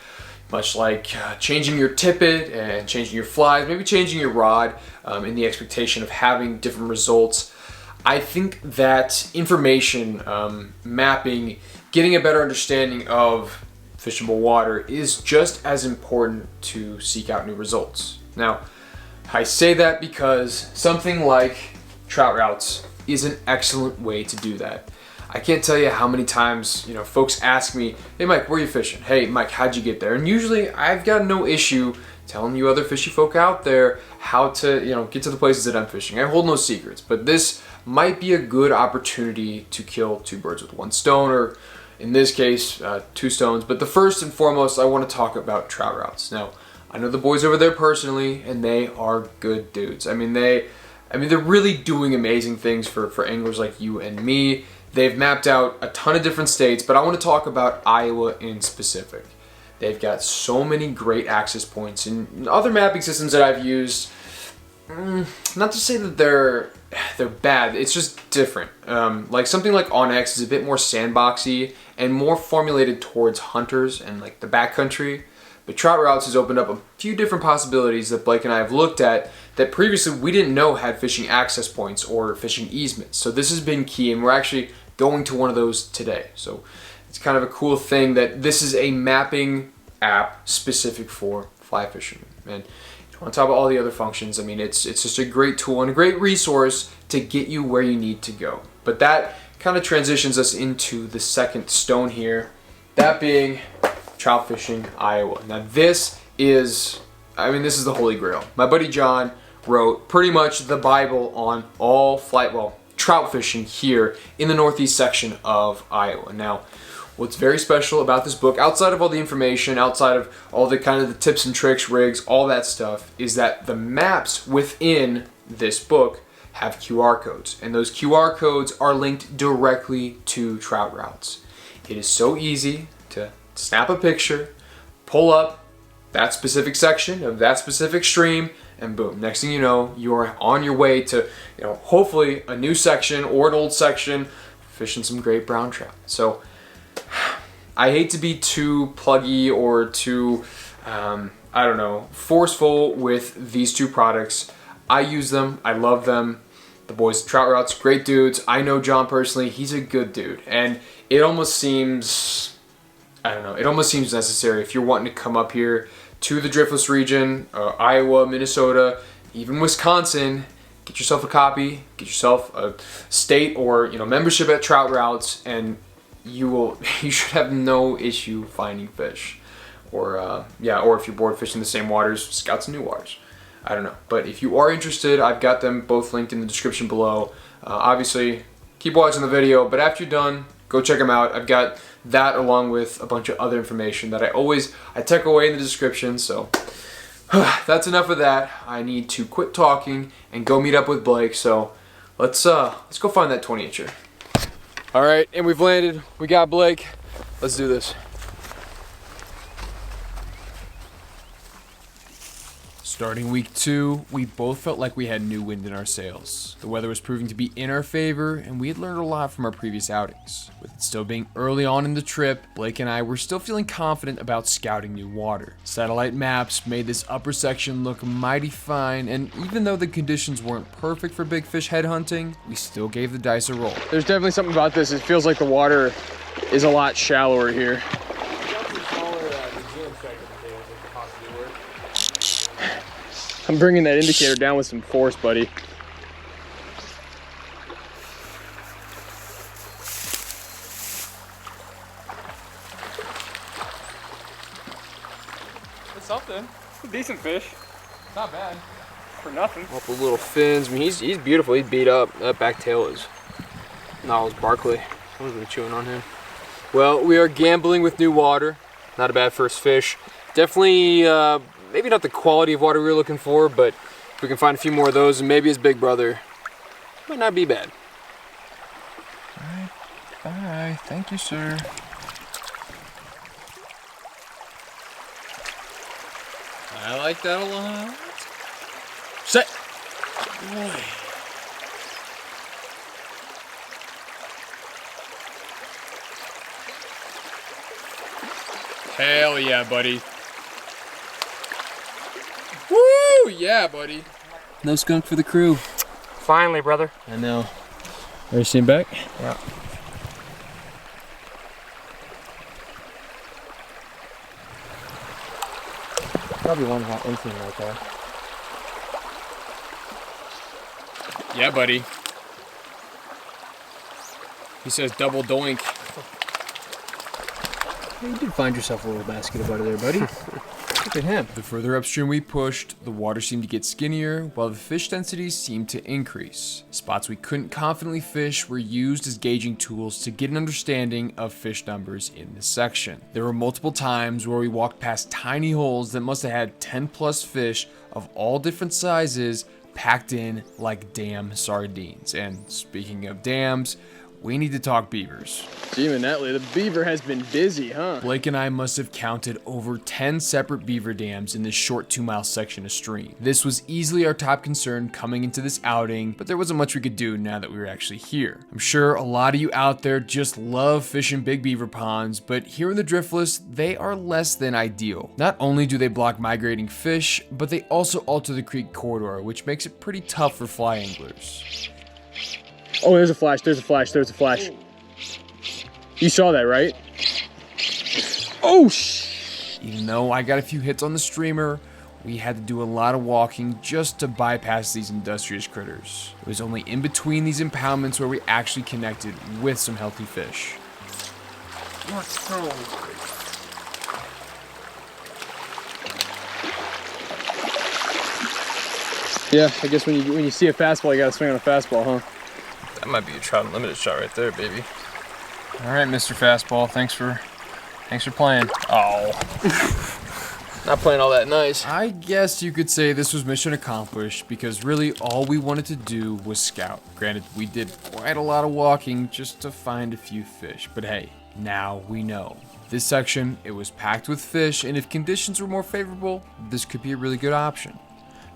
much like changing your tippet and changing your flies, maybe changing your rod in the expectation of having different results, I think that information, mapping, getting a better understanding of fishable water is just as important to seek out new results. Now, I say that because something like trout routes is an excellent way to do that. I can't tell you how many times, folks ask me, hey Mike, where are you fishing? Hey Mike, how'd you get there? And usually I've got no issue telling you other fishy folk out there how to, get to the places that I'm fishing. I hold no secrets, but this might be a good opportunity to kill two birds with one stone, or in this case, two stones. But the first and foremost, I want to talk about trout routes. Now, I know the boys over there personally, and they are good dudes. I mean, they're really doing amazing things for anglers like you and me. They've mapped out a ton of different states, but I want to talk about Iowa in specific. They've got so many great access points, and other mapping systems that I've used, not to say that they're bad, it's just different. Like something like Onyx is a bit more sandboxy and more formulated towards hunters and like the backcountry. But Trout Routes has opened up a few different possibilities that Blake and I have looked at that previously we didn't know had fishing access points or fishing easements. So this has been key, and we're actually going to one of those today. So it's kind of a cool thing that this is a mapping app specific for fly fishing. And on top of all the other functions, I mean, it's just a great tool and a great resource to get you where you need to go. But that kind of transitions us into the second stone here, that being trout fishing Iowa. Now this is the holy grail. My buddy John wrote pretty much the Bible on all trout fishing here in the northeast section of Iowa. Now, what's very special about this book, outside of all the information, outside of all the kind of the tips and tricks, rigs, all that stuff, is that the maps within this book have QR codes, and those QR codes are linked directly to trout routes. It is so easy to snap a picture, pull up that specific section of that specific stream, and boom, next thing you know, you're on your way to, hopefully a new section or an old section, fishing some great brown trout. So I hate to be too pluggy or too, forceful with these two products. I use them, I love them. The boys at Trout Routes, great dudes. I know John personally, he's a good dude. And it almost seems necessary if you're wanting to come up here to the Driftless region, Iowa, Minnesota, even Wisconsin, get yourself a copy, get yourself a state or membership at Trout Routes, and you should have no issue finding fish. Or if you're bored fishing the same waters, scout some new waters. I don't know, but if you are interested, I've got them both linked in the description below. Obviously, keep watching the video, but after you're done, go check them out. I've got that along with a bunch of other information that I tuck away in the description. So that's enough of that. I need to quit talking and go meet up with Blake. So let's go find that 20-incher. All right, and we've landed. We got Blake. Let's do this. Starting week 2, we both felt like we had new wind in our sails. The weather was proving to be in our favor, and we had learned a lot from our previous outings. With it still being early on in the trip, Blake and I were still feeling confident about scouting new water. Satellite maps made this upper section look mighty fine, and even though the conditions weren't perfect for big fish headhunting, we still gave the dice a roll. There's definitely something about this. It feels like the water is a lot shallower here. I'm bringing that indicator down with some force, buddy. It's something. It's a decent fish. Not bad. For nothing. Up with little fins. I mean, he's beautiful. He's beat up. That back tail is Niles Barkley. Someone's been chewing on him. Well, we are gambling with new water. Not a bad first fish. Definitely, maybe not the quality of water we were looking for, but if we can find a few more of those, and maybe his big brother, might not be bad. All right, bye. Thank you, sir. I like that a lot. Set. Boy. Hell yeah, buddy. Woo! Yeah, buddy. No skunk for the crew. Finally, brother. I know. Are you seeing back? Yeah. Probably one hot instant right there. Yeah, buddy. He says double doink. Hey, you did find yourself a little basket of butter there, buddy. Look at him. The further upstream we pushed, the water seemed to get skinnier, while the fish densities seemed to increase. Spots we couldn't confidently fish were used as gauging tools to get an understanding of fish numbers in this section. There were multiple times where we walked past tiny holes that must have had 10 plus fish of all different sizes packed in like damn sardines. And speaking of dams, we need to talk beavers. Gee, Manetly, the beaver has been busy, huh? Blake and I must have counted over 10 separate beaver dams in this short 2-mile section of stream. This was easily our top concern coming into this outing, but there wasn't much we could do now that we were actually here. I'm sure a lot of you out there just love fishing big beaver ponds, but here in the Driftless, they are less than ideal. Not only do they block migrating fish, but they also alter the creek corridor, which makes it pretty tough for fly anglers. Oh, there's a flash, there's a flash, there's a flash. You saw that, right? Oh, Even though I got a few hits on the streamer, we had to do a lot of walking just to bypass these industrious critters. It was only in between these impoundments where we actually connected with some healthy fish. Let's go. Yeah, I guess when you see a fastball, you gotta swing on a fastball, huh? That might be a Trout Unlimited shot right there, baby. All right, Mr. Fastball, thanks for playing. Oh. Not playing all that nice. I guess you could say this was mission accomplished because really all we wanted to do was scout. Granted, we did quite a lot of walking just to find a few fish, but hey, now we know. This section, it was packed with fish, and if conditions were more favorable, this could be a really good option.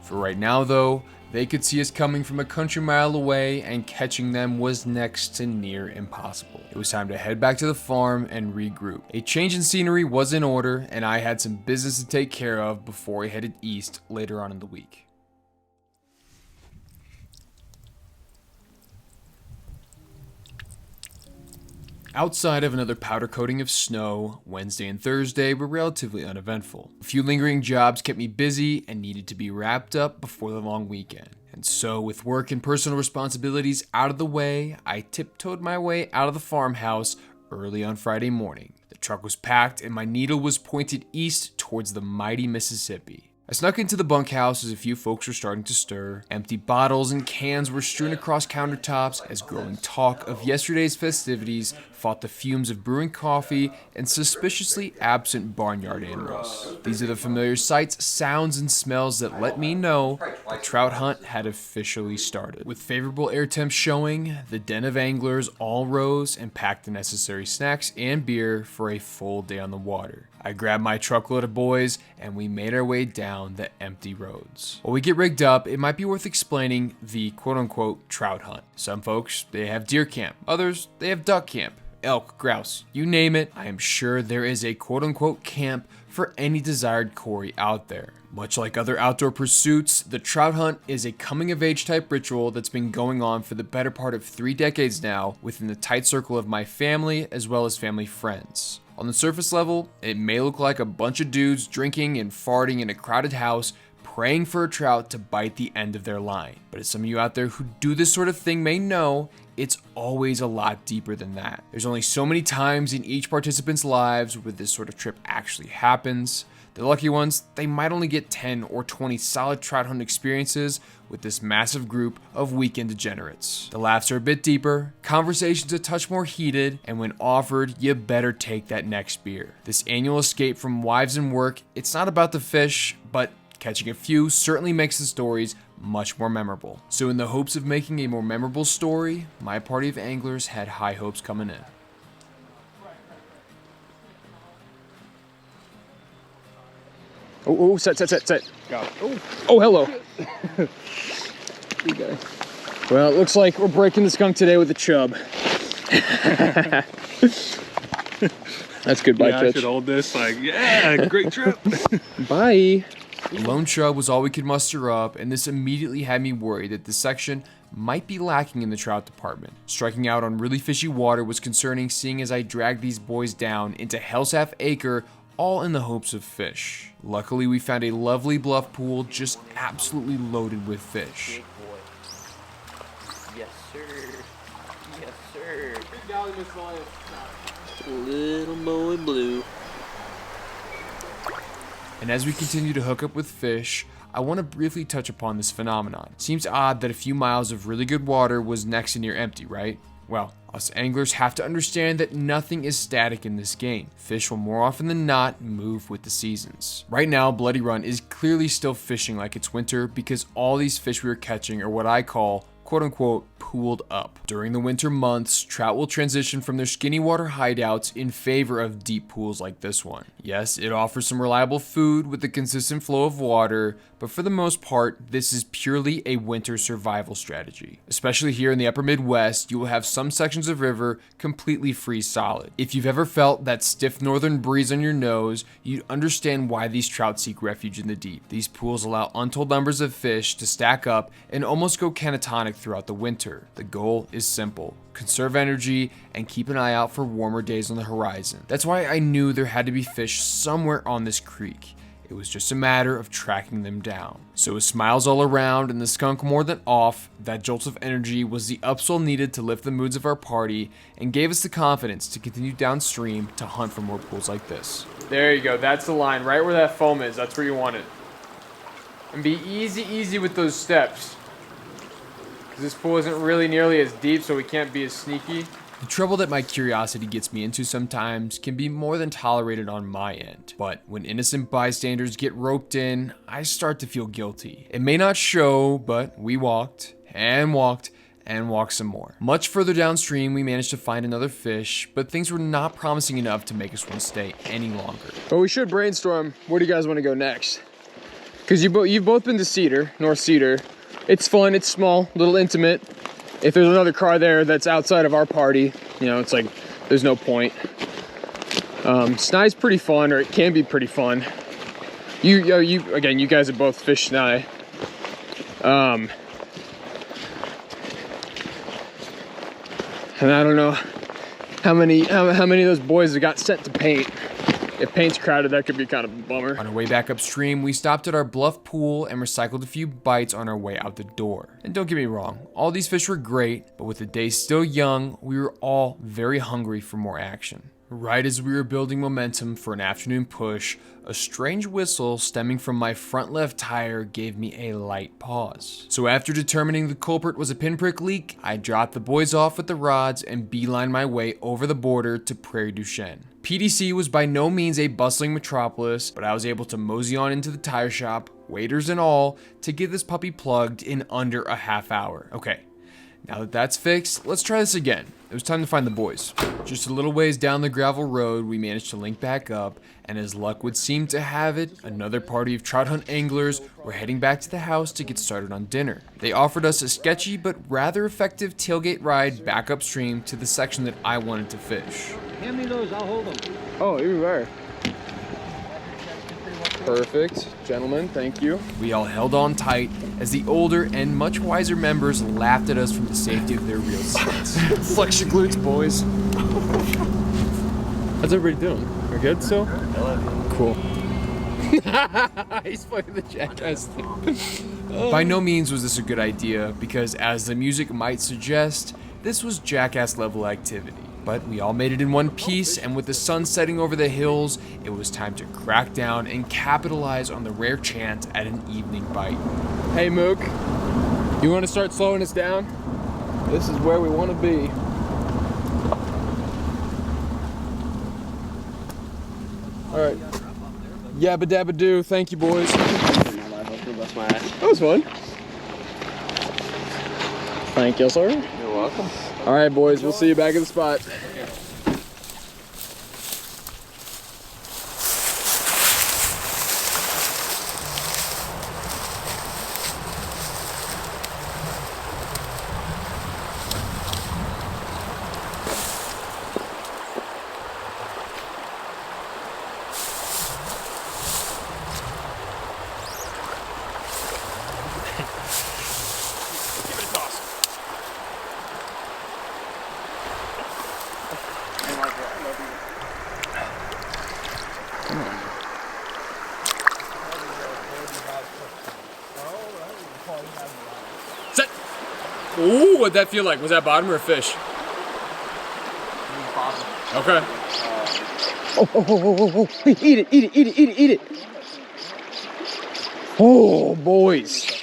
For right now though, they could see us coming from a country mile away, and catching them was next to near impossible. It was time to head back to the farm and regroup. A change in scenery was in order, and I had some business to take care of before I headed east later on in the week. Outside of another powder coating of snow, Wednesday and Thursday were relatively uneventful. A few lingering jobs kept me busy and needed to be wrapped up before the long weekend. And so, with work and personal responsibilities out of the way, I tiptoed my way out of the farmhouse early on Friday morning. The truck was packed and my needle was pointed east towards the mighty Mississippi. I snuck into the bunkhouse as a few folks were starting to stir. Empty bottles and cans were strewn across countertops as growing talk of yesterday's festivities fought the fumes of brewing coffee and suspiciously absent barnyard animals. These are the familiar sights, sounds, and smells that let me know the trout hunt had officially started. With favorable air temps showing, the den of anglers all rose and packed the necessary snacks and beer for a full day on the water. I grabbed my truckload of boys and we made our way down the empty roads. While we get rigged up, it might be worth explaining the quote-unquote trout hunt. Some folks, they have deer camp. Others, they have duck camp. Elk, grouse, you name it. I am sure there is a quote-unquote camp for any desired quarry out there. Much like other outdoor pursuits, the trout hunt is a coming-of-age type ritual that's been going on for the better part of 3 decades now within the tight circle of my family as well as family friends. On the surface level, it may look like a bunch of dudes drinking and farting in a crowded house, praying for a trout to bite the end of their line. But as some of you out there who do this sort of thing may know, it's always a lot deeper than that. There's only so many times in each participant's lives where this sort of trip actually happens. The lucky ones, they might only get 10 or 20 solid trout hunt experiences with this massive group of weekend degenerates. The laughs are a bit deeper, conversations a touch more heated, and when offered, you better take that next beer. This annual escape from wives and work, it's not about the fish, but catching a few certainly makes the stories much more memorable. So in the hopes of making a more memorable story, my party of anglers had high hopes coming in. Oh, set. Got it. Oh, hello. You guy. Well, it looks like we're breaking the skunk today with a chub. That's good bite Yeah, I catch. should hold this. Like, yeah, great trip. Bye. A lone chub was all we could muster up, and this immediately had me worried that this section might be lacking in the trout department. Striking out on really fishy water was concerning, seeing as I dragged these boys down into Hell's Half Acre, all in the hopes of fish. Luckily, we found a lovely bluff pool just absolutely loaded with fish. Yes, sir. Yes, sir. Little boy blue. And as we continue to hook up with fish, I want to briefly touch upon this phenomenon. Seems odd that a few miles of really good water was next to near empty, right? Well, us anglers have to understand that nothing is static in this game. Fish will more often than not move with the seasons. Right now, Bloody Run is clearly still fishing like it's winter because all these fish we are catching are what I call quote-unquote pooled up. During the winter months, trout will transition from their skinny water hideouts in favor of deep pools like this one. Yes, it offers some reliable food with a consistent flow of water, but for the most part, this is purely a winter survival strategy. Especially here in the upper Midwest, you will have some sections of river completely freeze solid. If you've ever felt that stiff northern breeze on your nose, you'd understand why these trout seek refuge in the deep. These pools allow untold numbers of fish to stack up and almost go catatonic throughout the winter. The goal is simple: conserve energy and keep an eye out for warmer days on the horizon. That's why I knew there had to be fish somewhere on this creek. It was just a matter of tracking them down. So with smiles all around and the skunk more than off, that jolt of energy was the upswell needed to lift the moods of our party and gave us the confidence to continue downstream to hunt for more pools like this. There you go. That's the line. Right where that foam is. That's where you want it. And be easy with those steps. Because this pool isn't really nearly as deep, so we can't be as sneaky. The trouble that my curiosity gets me into sometimes can be more than tolerated on my end, but when innocent bystanders get roped in, I start to feel guilty. It may not show, but we walked and walked and walked some more. Much further downstream, we managed to find another fish, but things were not promising enough to make us want to stay any longer. But we should brainstorm. Where do you guys want to go next? Because you've both been to Cedar, North Cedar. It's fun, it's small, a little intimate. If there's another car there that's outside of our party, you know, it's like, there's no point. Sny's pretty fun, or it can be pretty fun. You guys have both fished Sny. And I don't know how many of those boys have got sent to paint. If paint's crowded, that could be kind of a bummer. On our way back upstream, we stopped at our bluff pool and recycled a few bites on our way out the door. And don't get me wrong, all these fish were great, but with the day still young, we were all very hungry for more action. Right as we were building momentum for an afternoon push, a strange whistle stemming from my front left tire gave me a light pause. So after determining the culprit was a pinprick leak, I dropped the boys off with the rods and beelined my way over the border to Prairie du Chien. PDC was by no means a bustling metropolis, but I was able to mosey on into the tire shop, waiters and all, to get this puppy plugged in under a half hour. Okay, now that that's fixed, let's try this again. It was time to find the boys. Just a little ways down the gravel road, we managed to link back up, and as luck would seem to have it, another party of trout hunt anglers were heading back to the house to get started on dinner. They offered us a sketchy but rather effective tailgate ride back upstream to the section that I wanted to fish. Hand me those, I'll hold them. Oh, here we are. Perfect. Gentlemen, thank you. We all held on tight as the older and much wiser members laughed at us from the safety of their real seats. Flex your glutes, boys. How's everybody doing? We're good still? Cool. He's playing the jackass thing. By no means was this a good idea, because as the music might suggest, this was jackass level activity. But we all made it in one piece, and with the sun setting over the hills, it was time to crack down and capitalize on the rare chance at an evening bite. Hey, Mook. You want to start slowing us down? This is where we want to be. All right. Yabba dabba doo. Thank you, boys. That was fun. Thank you, sir. You're welcome. All right, boys. We'll see you back at the spot. Set. Ooh, what'd that feel like? Was that bottom or a fish? Okay. Oh, eat it. Oh, boys.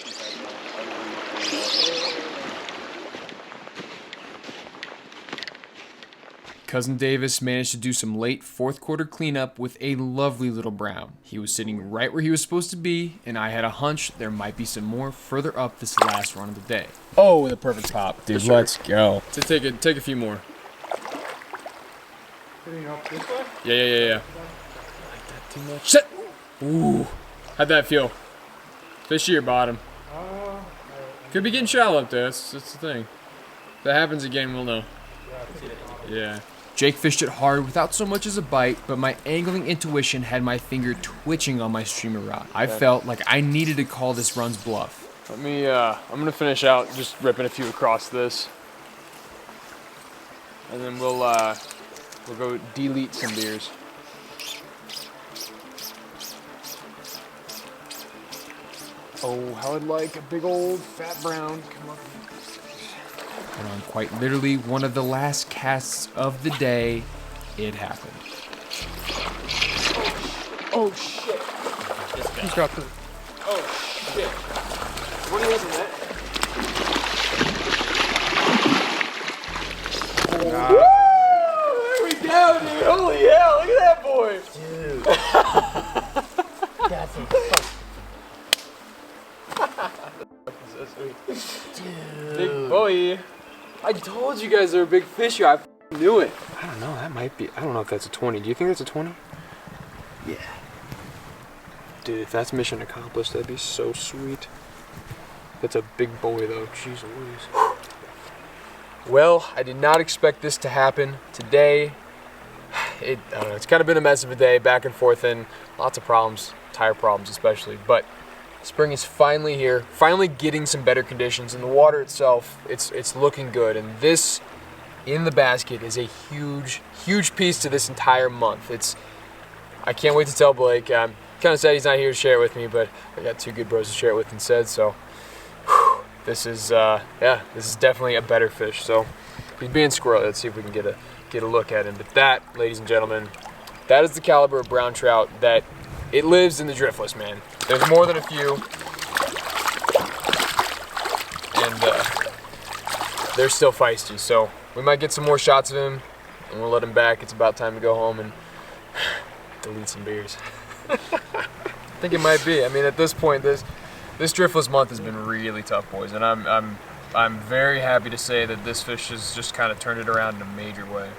Cousin Davis managed to do some late fourth quarter cleanup with a lovely little brown. He was sitting right where he was supposed to be, and I had a hunch there might be some more further up this last run of the day. Oh, with a perfect pop. Dude, let's go. So take a few more. Yeah. Like that too much. Set. Ooh. How'd that feel? Fishy or bottom? Could be getting shallow up there. That's the thing. If that happens again, we'll know. Yeah. Jake fished it hard without so much as a bite, but my angling intuition had my finger twitching on my streamer rod. I felt like I needed to call this run's bluff. Let me, I'm gonna finish out just ripping a few across this. And then we'll go delete some beers. Oh, how I'd like a big old fat brown come up. And on quite literally one of the last casts of the day, it happened. Oh shit! He's dropped the. Oh shit! What is that? Woo! There we go, dude! Holy hell! Look at that boy! Dude. That's so sweet. Dude. Big boy! I told you guys they were big fish here. I knew it. I don't know. That might be. I don't know if that's a 20. Do you think that's a 20? Yeah. Dude, if that's mission accomplished, that'd be so sweet. That's a big boy, though. Jeez Louise. Well, I did not expect this to happen today. I don't know, it's kind of been a mess of a day, back and forth, and lots of problems, tire problems especially. But spring is finally here, finally getting some better conditions, and the water itself, it's looking good. And this in the basket is a huge piece to this entire month. I can't wait to tell Blake. I'm kind of sad he's not here to share it with me, but I got two good bros to share it with instead. So this is definitely a better fish. So he's being squirrely. Let's see if we can get a look at him. But that, ladies and gentlemen, that is the caliber of brown trout that it lives in the driftless, man. There's more than a few, and they're still feisty. So we might get some more shots of him, and we'll let him back. It's about time to go home and delete some beers. I think it might be. I mean, at this point, this driftless month has been really tough, boys, and I'm very happy to say that this fish has just kind of turned it around in a major way.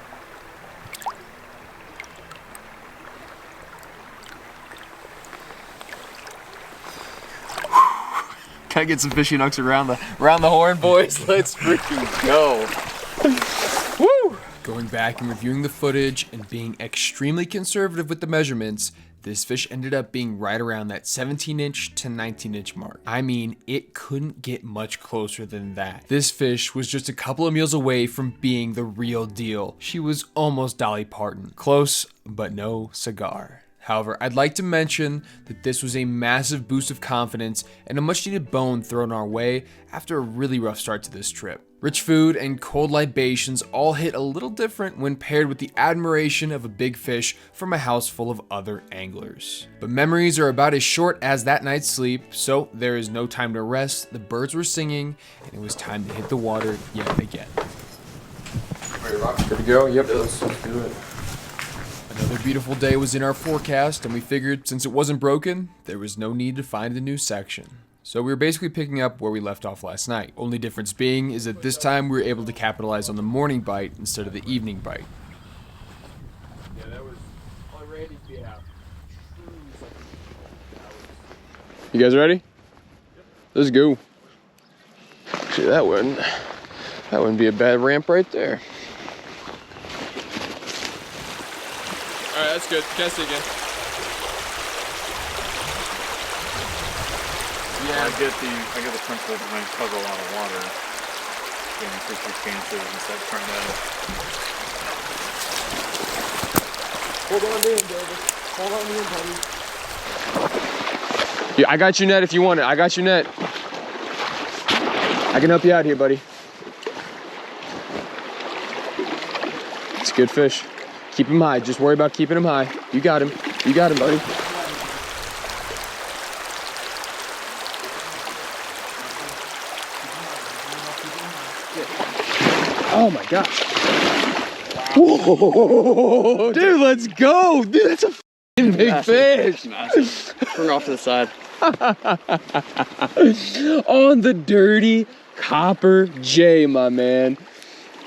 Gotta get some fishy nooks around the horn, boys. Let's freaking go. Woo! Going back and reviewing the footage and being extremely conservative with the measurements, this fish ended up being right around that 17-inch to 19-inch mark. I mean, it couldn't get much closer than that. This fish was just a couple of meals away from being the real deal. She was almost Dolly Parton. Close, but no cigar. However, I'd like to mention that this was a massive boost of confidence and a much needed bone thrown our way after a really rough start to this trip. Rich food and cold libations all hit a little different when paired with the admiration of a big fish from a house full of other anglers. But memories are about as short as that night's sleep, so there is no time to rest, the birds were singing, and it was time to hit the water yet again. Good to go? Yep. Let's do it. Another beautiful day was in our forecast, and we figured since it wasn't broken, there was no need to find a new section. So we were basically picking up where we left off last night. Only difference being is that this time we were able to capitalize on the morning bite instead of the evening bite. Yeah, that was already, yeah. You guys ready? Let's go. See, that wouldn't be a bad ramp right there. Alright, that's good. Cast it again. Yeah, I get the principle behind cover a lot of water. You increase your chances instead of trying to Hold on to him, David. Hold on to him, buddy. Yeah, I got your net if you want it. I got your net. I can help you out here, buddy. It's a good fish. Keep him high. Just worry about keeping him high. You got him. You got him, buddy. Oh my gosh. Whoa. Dude, let's go. Dude, that's a f***ing big fish. Bring off to the side. On the dirty copper J, my man.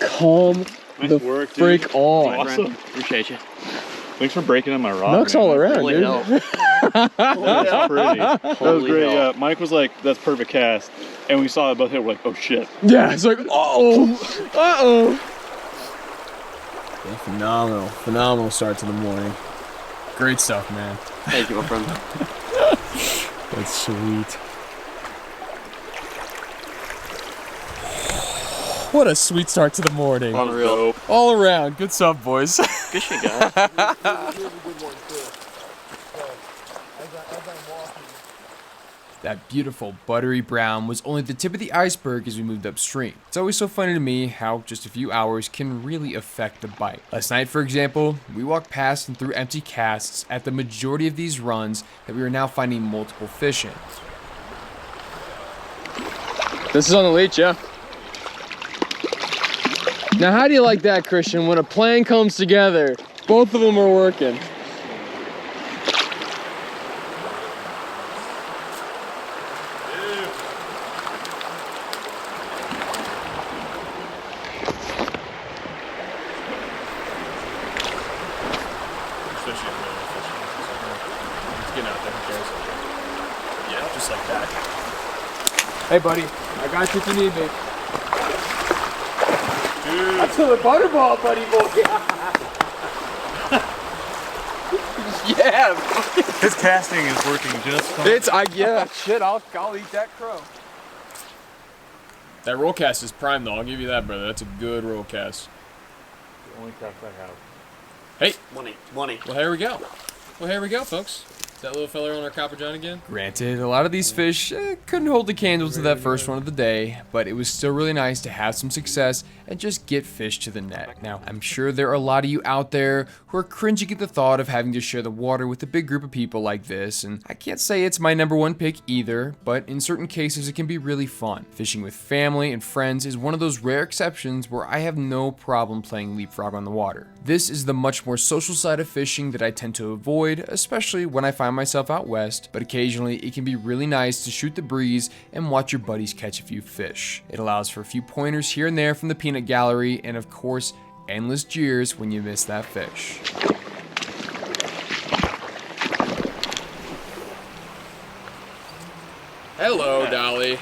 Come the work, frick dude. on. Awesome. Appreciate you. Thanks for breaking in my rod. Knocks man. all around, Holy dude. hell. That's pretty. That was Holy great. hell. Yeah, Mike was like, "That's perfect cast," and we saw it both hit. We're like, "Oh shit!" Yeah, it's like, uh-oh, uh-oh. Yeah, phenomenal start to the morning. Great stuff, man. Thank you, my friend. That's sweet. What a sweet start to the morning. Unreal. Dope. All around, good stuff, boys. Good shit, guys. That beautiful buttery brown was only the tip of the iceberg as we moved upstream. It's always so funny to me how just a few hours can really affect the bite. Last night, for example, we walked past and through empty casts at the majority of these runs that we are now finding multiple fish in. This is on the leech, yeah. Now, how do you like that, Christian? When a plan comes together, both of them are working. Yeah, just like that. Hey, buddy, I got you if you need me. That's the butterball, buddy boy. Yeah, His casting is working just fine. yeah, shit, I'll eat that crow. That roll cast is prime, though. I'll give you that, brother. That's a good roll cast. The only cast I have. Hey, Money. well, here we go. Folks. That little fella on our Copper John again? Granted, a lot of these fish couldn't hold the candle to that first one of the day, but it was still really nice to have some success and just get fish to the net. Now, I'm sure there are a lot of you out there who are cringing at the thought of having to share the water with a big group of people like this, and I can't say it's my #1 pick either, but in certain cases it can be really fun. Fishing with family and friends is one of those rare exceptions where I have no problem playing leapfrog on the water. This is the much more social side of fishing that I tend to avoid, especially when I find myself out west, but occasionally it can be really nice to shoot the breeze and watch your buddies catch a few fish. It allows for a few pointers here and there from the peanut gallery, and of course, endless jeers when you miss that fish. Hello, Dolly.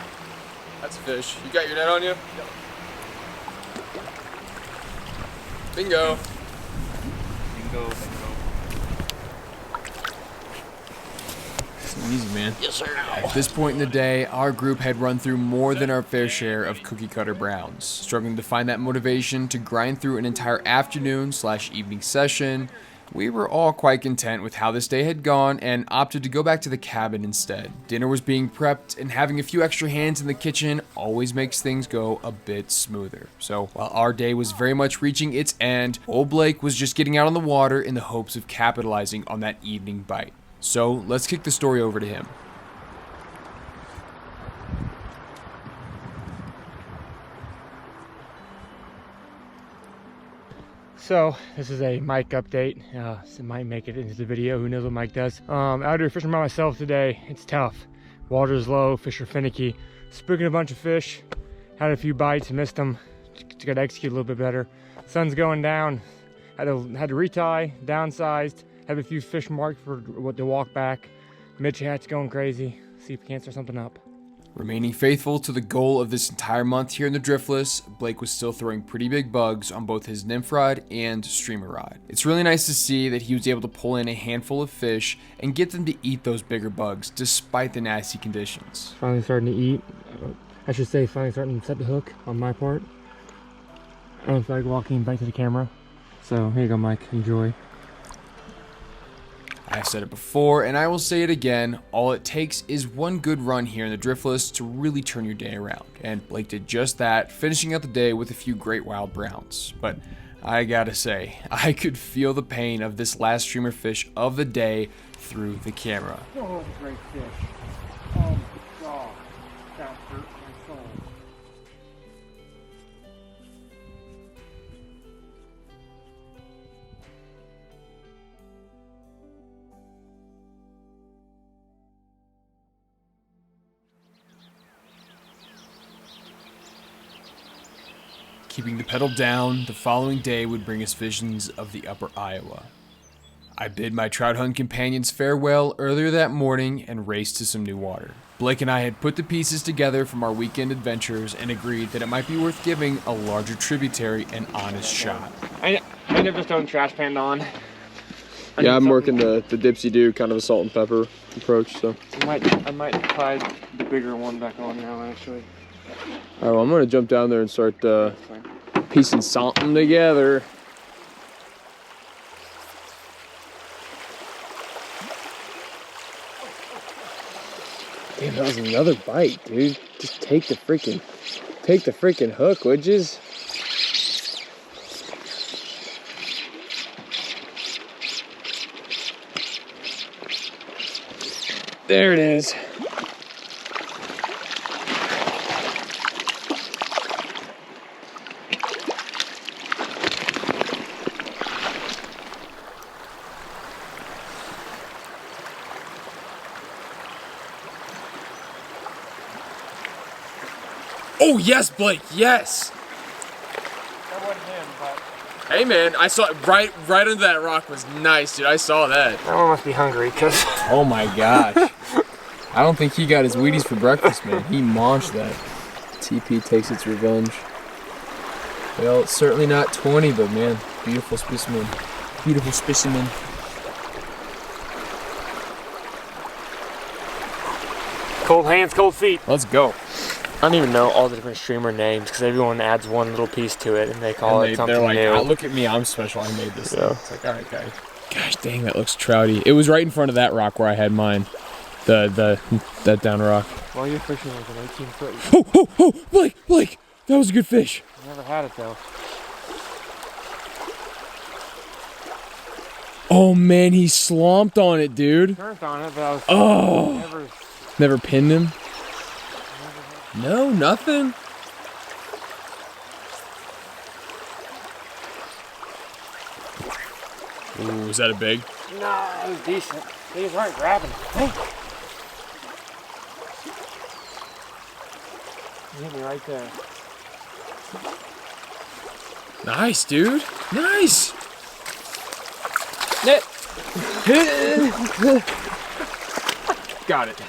That's a fish. You got your net on you? Bingo. Easy, man. Yes, sir. At this point in the day, our group had run through more than our fair share of cookie cutter browns, struggling to find that motivation to grind through an entire afternoon/evening session. We were all quite content with how this day had gone and opted to go back to the cabin instead. Dinner was being prepped, and having a few extra hands in the kitchen always makes things go a bit smoother. So while our day was very much reaching its end, old Blake was just getting out on the water in the hopes of capitalizing on that evening bite. So let's kick the story over to him. So this is a Mike update. So it might make it into the video. Who knows what Mike does? Out here fishing by myself today. It's tough. Water's low. Fish are finicky. Spooking a bunch of fish. Had a few bites. Missed them. Just got to execute a little bit better. Sun's going down. Had to retie. Downsized. Have a few fish marked for what to walk back. Mitch hat's going crazy. See if we can't start something up. Remaining faithful to the goal of this entire month here in the Driftless, Blake was still throwing pretty big bugs on both his nymph rod and streamer rod. It's really nice to see that he was able to pull in a handful of fish and get them to eat those bigger bugs despite the nasty conditions. Finally starting to eat. I should say finally starting to set the hook on my part. I don't feel like walking back to the camera. So here you go, Mike. Enjoy. I've said it before, and I will say it again, all it takes is one good run here in the Driftless to really turn your day around. And Blake did just that, finishing out the day with a few great wild browns. But I gotta say, I could feel the pain of this last streamer fish of the day through the camera. Oh, great fish. Oh, God. That hurt my soul. Keeping the pedal down, the following day would bring us visions of the upper Iowa. I bid my trout hunt companions farewell earlier that morning and raced to some new water. Blake and I had put the pieces together from our weekend adventures and agreed that it might be worth giving a larger tributary an honest shot. I never just thrown trash pan on. Yeah, I'm working the dipsy-do, kind of a salt and pepper approach, so. I might try the bigger one back on now, actually. All right, well, I'm gonna jump down there and start piecing something together. Damn, that was another bite, dude. Just take the freaking hook, would you? There it is. Oh, yes, Blake, yes! That wasn't him, but Hey, man, I saw it right under that rock was nice, dude. I saw that. that one must be hungry, because Oh, my gosh. I don't think he got his Wheaties for breakfast, man. He munched that. TP takes its revenge. Well, it's certainly not 20, but man, beautiful specimen. Beautiful specimen. cold hands, cold feet. Let's go. I don't even know all the different streamer names because everyone adds one little piece to it and they call it something they're like, new. "Oh, look at me, I'm special. I made this Yeah. thing." It's like, all right, guys. Gosh dang, that looks trouty. It was right in front of that rock where I had mine. That down rock. Well, you're fishing like an 18-foot. Oh, Blake, that was a good fish. Never had it though. Oh man, he slomped on it, dude. Turned on it, but I was Oh, never pinned him. No, nothing. Ooh, was that a big? Nah, it was decent. These weren't grabbing. Hey. You hit me right there. Nice, dude. Nice. Got it.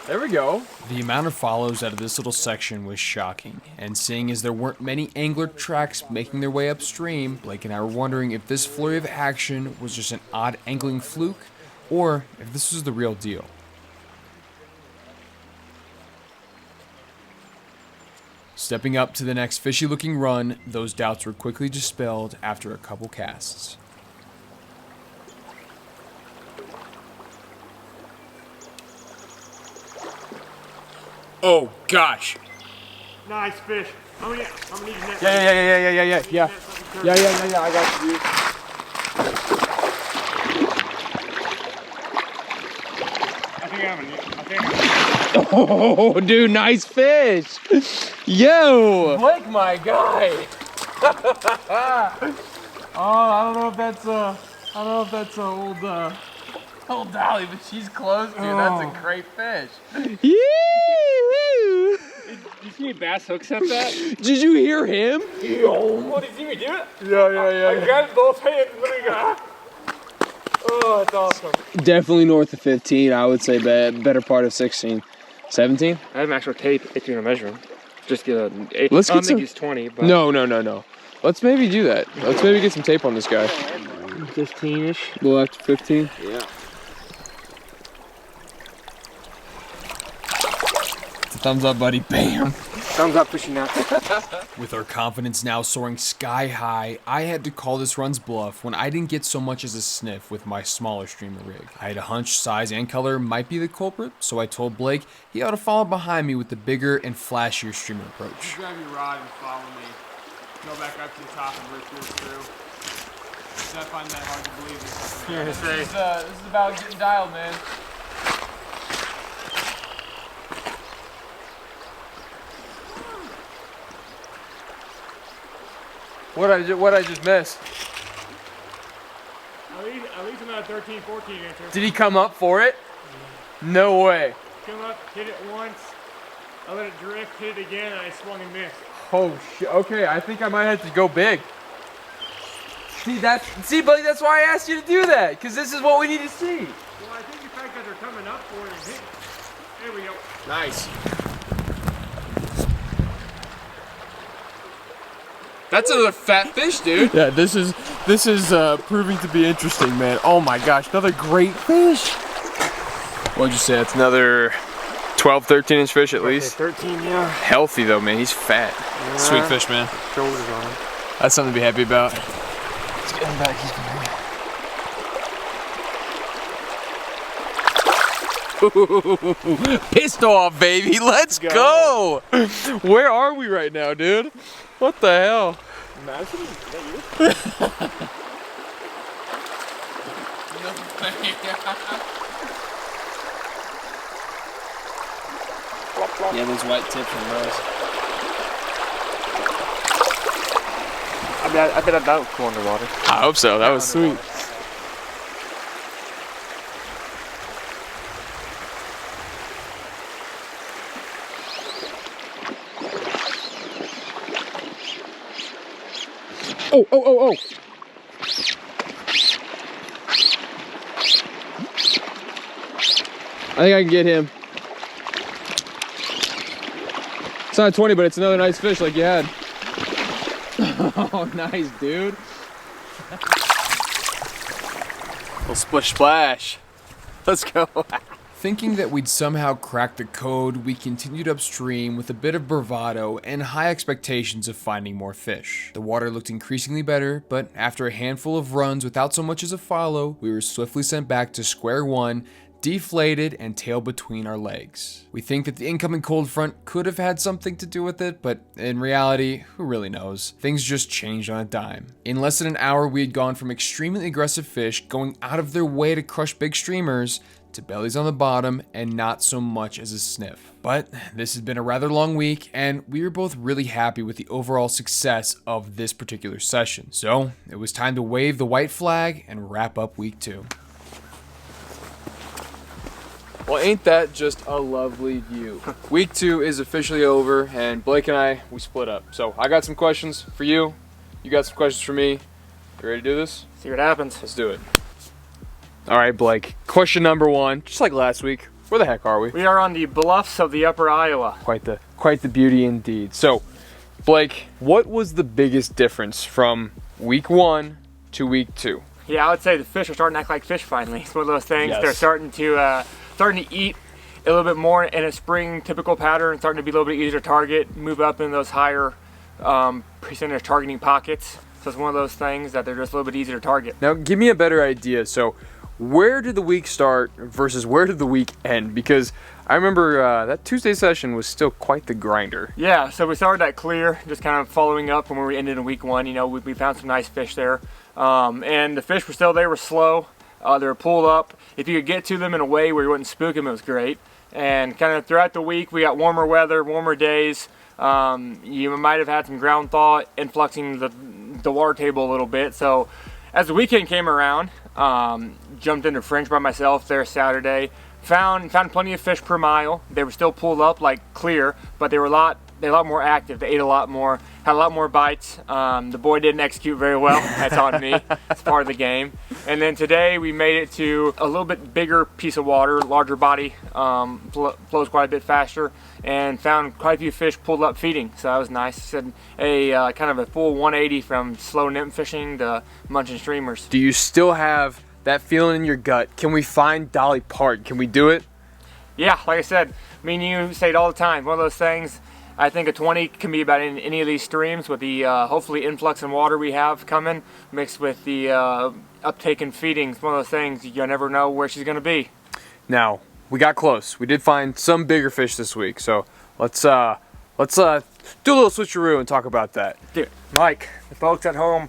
There we go. The amount of follows out of this little section was shocking, and seeing as there weren't many angler tracks making their way upstream, Blake and I were wondering if this flurry of action was just an odd angling fluke, or if this was the real deal. Stepping up to the next fishy-looking run, those doubts were quickly dispelled after a couple casts. Oh gosh! Nice fish. I'm gonna need your net. Yeah. I got you. Oh, dude, nice fish! Yo! Blake, my guy. I don't know if that's old Dolly, but she's close, dude. That's a great fish. Yee! Did you see me bass hook set that? Did you hear him? Oh, did you see me do it? Yeah. I got it both hands. What do you got? Oh, that's awesome. Definitely north of 15. I would say better part of 16. 17? I have actual tape if you're gonna measure him. Just get a. Let's I don't get think some. he's 20, but. No. Let's maybe do that. Let's maybe get some tape on this guy. 15-ish. A little after 15. Yeah. Thumbs up, buddy. Bam. Thumbs up, fishing nuts. With our confidence now soaring sky high, I had to call this run's bluff when I didn't get so much as a sniff with my smaller streamer rig. I had a hunch size and color might be the culprit, so I told Blake he ought to follow behind me with the bigger and flashier streamer approach. Grab your rod and follow me. Go back up to the top and rip yours through. I find that hard to believe. This is about getting dialed, man. What I just miss? At least another 13, 14 inches. Did he come up for it? No way. Come up, hit it once. I let it drift, hit it again, and I swung and missed. Oh shit. Okay, I think I might have to go big. See, buddy, that's why I asked you to do that, because this is what we need to see. Well, I think the fact that they're coming up for it and hitting. There we go. Nice. That's another fat fish, dude. Yeah, this is proving to be interesting, man. Oh my gosh, another great fish. What'd you say? That's another 12, 13 inch fish at least. 13, yeah. Healthy though, man. He's fat. Yeah. Sweet fish, man. Shoulders on him. That's something to be happy about. Let's get him back. He's pissed off, baby. Let's go. Where are we right now, dude? What the hell? Madison, is that you? Yeah, those white tips are nice. I bet that was cool underwater. I hope so. That was sweet. Oh. I think I can get him. It's not a 20, but it's another nice fish like you had. Oh, nice, dude. Little splish splash. Let's go. Thinking that we'd somehow cracked the code, we continued upstream with a bit of bravado and high expectations of finding more fish. The water looked increasingly better, but after a handful of runs without so much as a follow, we were swiftly sent back to square one, deflated and tail between our legs. We think that the incoming cold front could have had something to do with it, but in reality, who really knows? Things just changed on a dime. In less than an hour, we had gone from extremely aggressive fish going out of their way to crush big streamers to bellies on the bottom and not so much as a sniff. But this has been a rather long week, and we were both really happy with the overall success of this particular session. So it was time to wave the white flag and wrap up week 2. Well, ain't that just a lovely view? Week 2 is officially over, and Blake and I, we split up. So I got some questions for you. You got some questions for me. You ready to do this? See what happens. Let's do it. All right, Blake. Question number 1, just like last week. Where the heck are we? We are on the bluffs of the Upper Iowa. Quite the beauty indeed. So, Blake, what was the biggest difference from week 1 to week 2? Yeah, I would say the fish are starting to act like fish finally. It's one of those things. Yes. They're starting to eat a little bit more in a spring typical pattern, starting to be a little bit easier to target, move up in those higher percentage targeting pockets. So it's one of those things that they're just a little bit easier to target. Now, give me a better idea. So, where did the week start versus where did the week end? Because I remember that Tuesday session was still quite the grinder. Yeah, so we started at clear, just kind of following up from where we ended in week 1. You know, we found some nice fish there. And the fish were still, they were slow. They were pulled up. If you could get to them in a way where you wouldn't spook them, it was great. And kind of throughout the week, we got warmer weather, warmer days. You might have had some ground thaw influxing the water table a little bit. So as the weekend came around, jumped into French by myself there Saturday. Found plenty of fish per mile. They were still pulled up like clear, but they were a lot more active. They ate a lot more, had a lot more bites. The boy didn't execute very well. That's on me. It's part of the game. And then today we made it to a little bit bigger piece of water, larger body, flows quite a bit faster, and found quite a few fish pulled up feeding. So that was nice. Said a kind of a full 180 from slow nymph fishing to munching streamers. Do you still have that feeling in your gut? Can we find Dolly Parton? Can we do it? Yeah, like I said, me and you say it all the time. One of those things. I think a 20 can be about in any of these streams with the hopefully influx in water we have coming, mixed with the uptake in feeding. It's one of those things you never know where she's going to be. Now, we got close. We did find some bigger fish this week, so let's do a little switcheroo and talk about that. Dude, Mike, the folks at home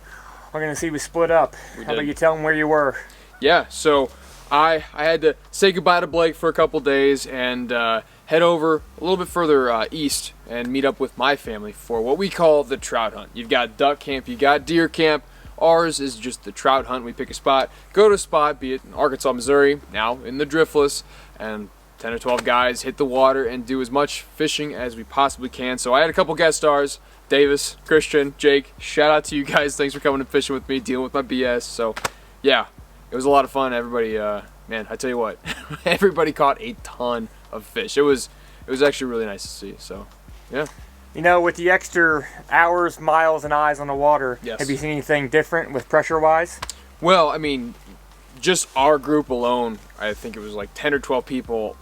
are going to see we split up. How about you tell them where you were? Yeah, so I had to say goodbye to Blake for a couple days and head over a little bit further east and meet up with my family for what we call the trout hunt. You've got duck camp, you got deer camp. Ours is just the trout hunt. We pick a spot, go to a spot, be it in Arkansas, Missouri, now in the driftless, and 10 or 12 guys hit the water and do as much fishing as we possibly can. So I had a couple guest stars, Davis, Christian, Jake. Shout out to you guys. Thanks for coming and fishing with me, dealing with my BS. So yeah, it was a lot of fun. Everybody, man, I tell you what, everybody caught a ton of fish. It was actually really nice to see. So yeah. You know, with the extra hours, miles, and eyes on the water, Yes. Have you seen anything different with pressure-wise? Well, I mean, just our group alone, I think it was like 10 or 12 people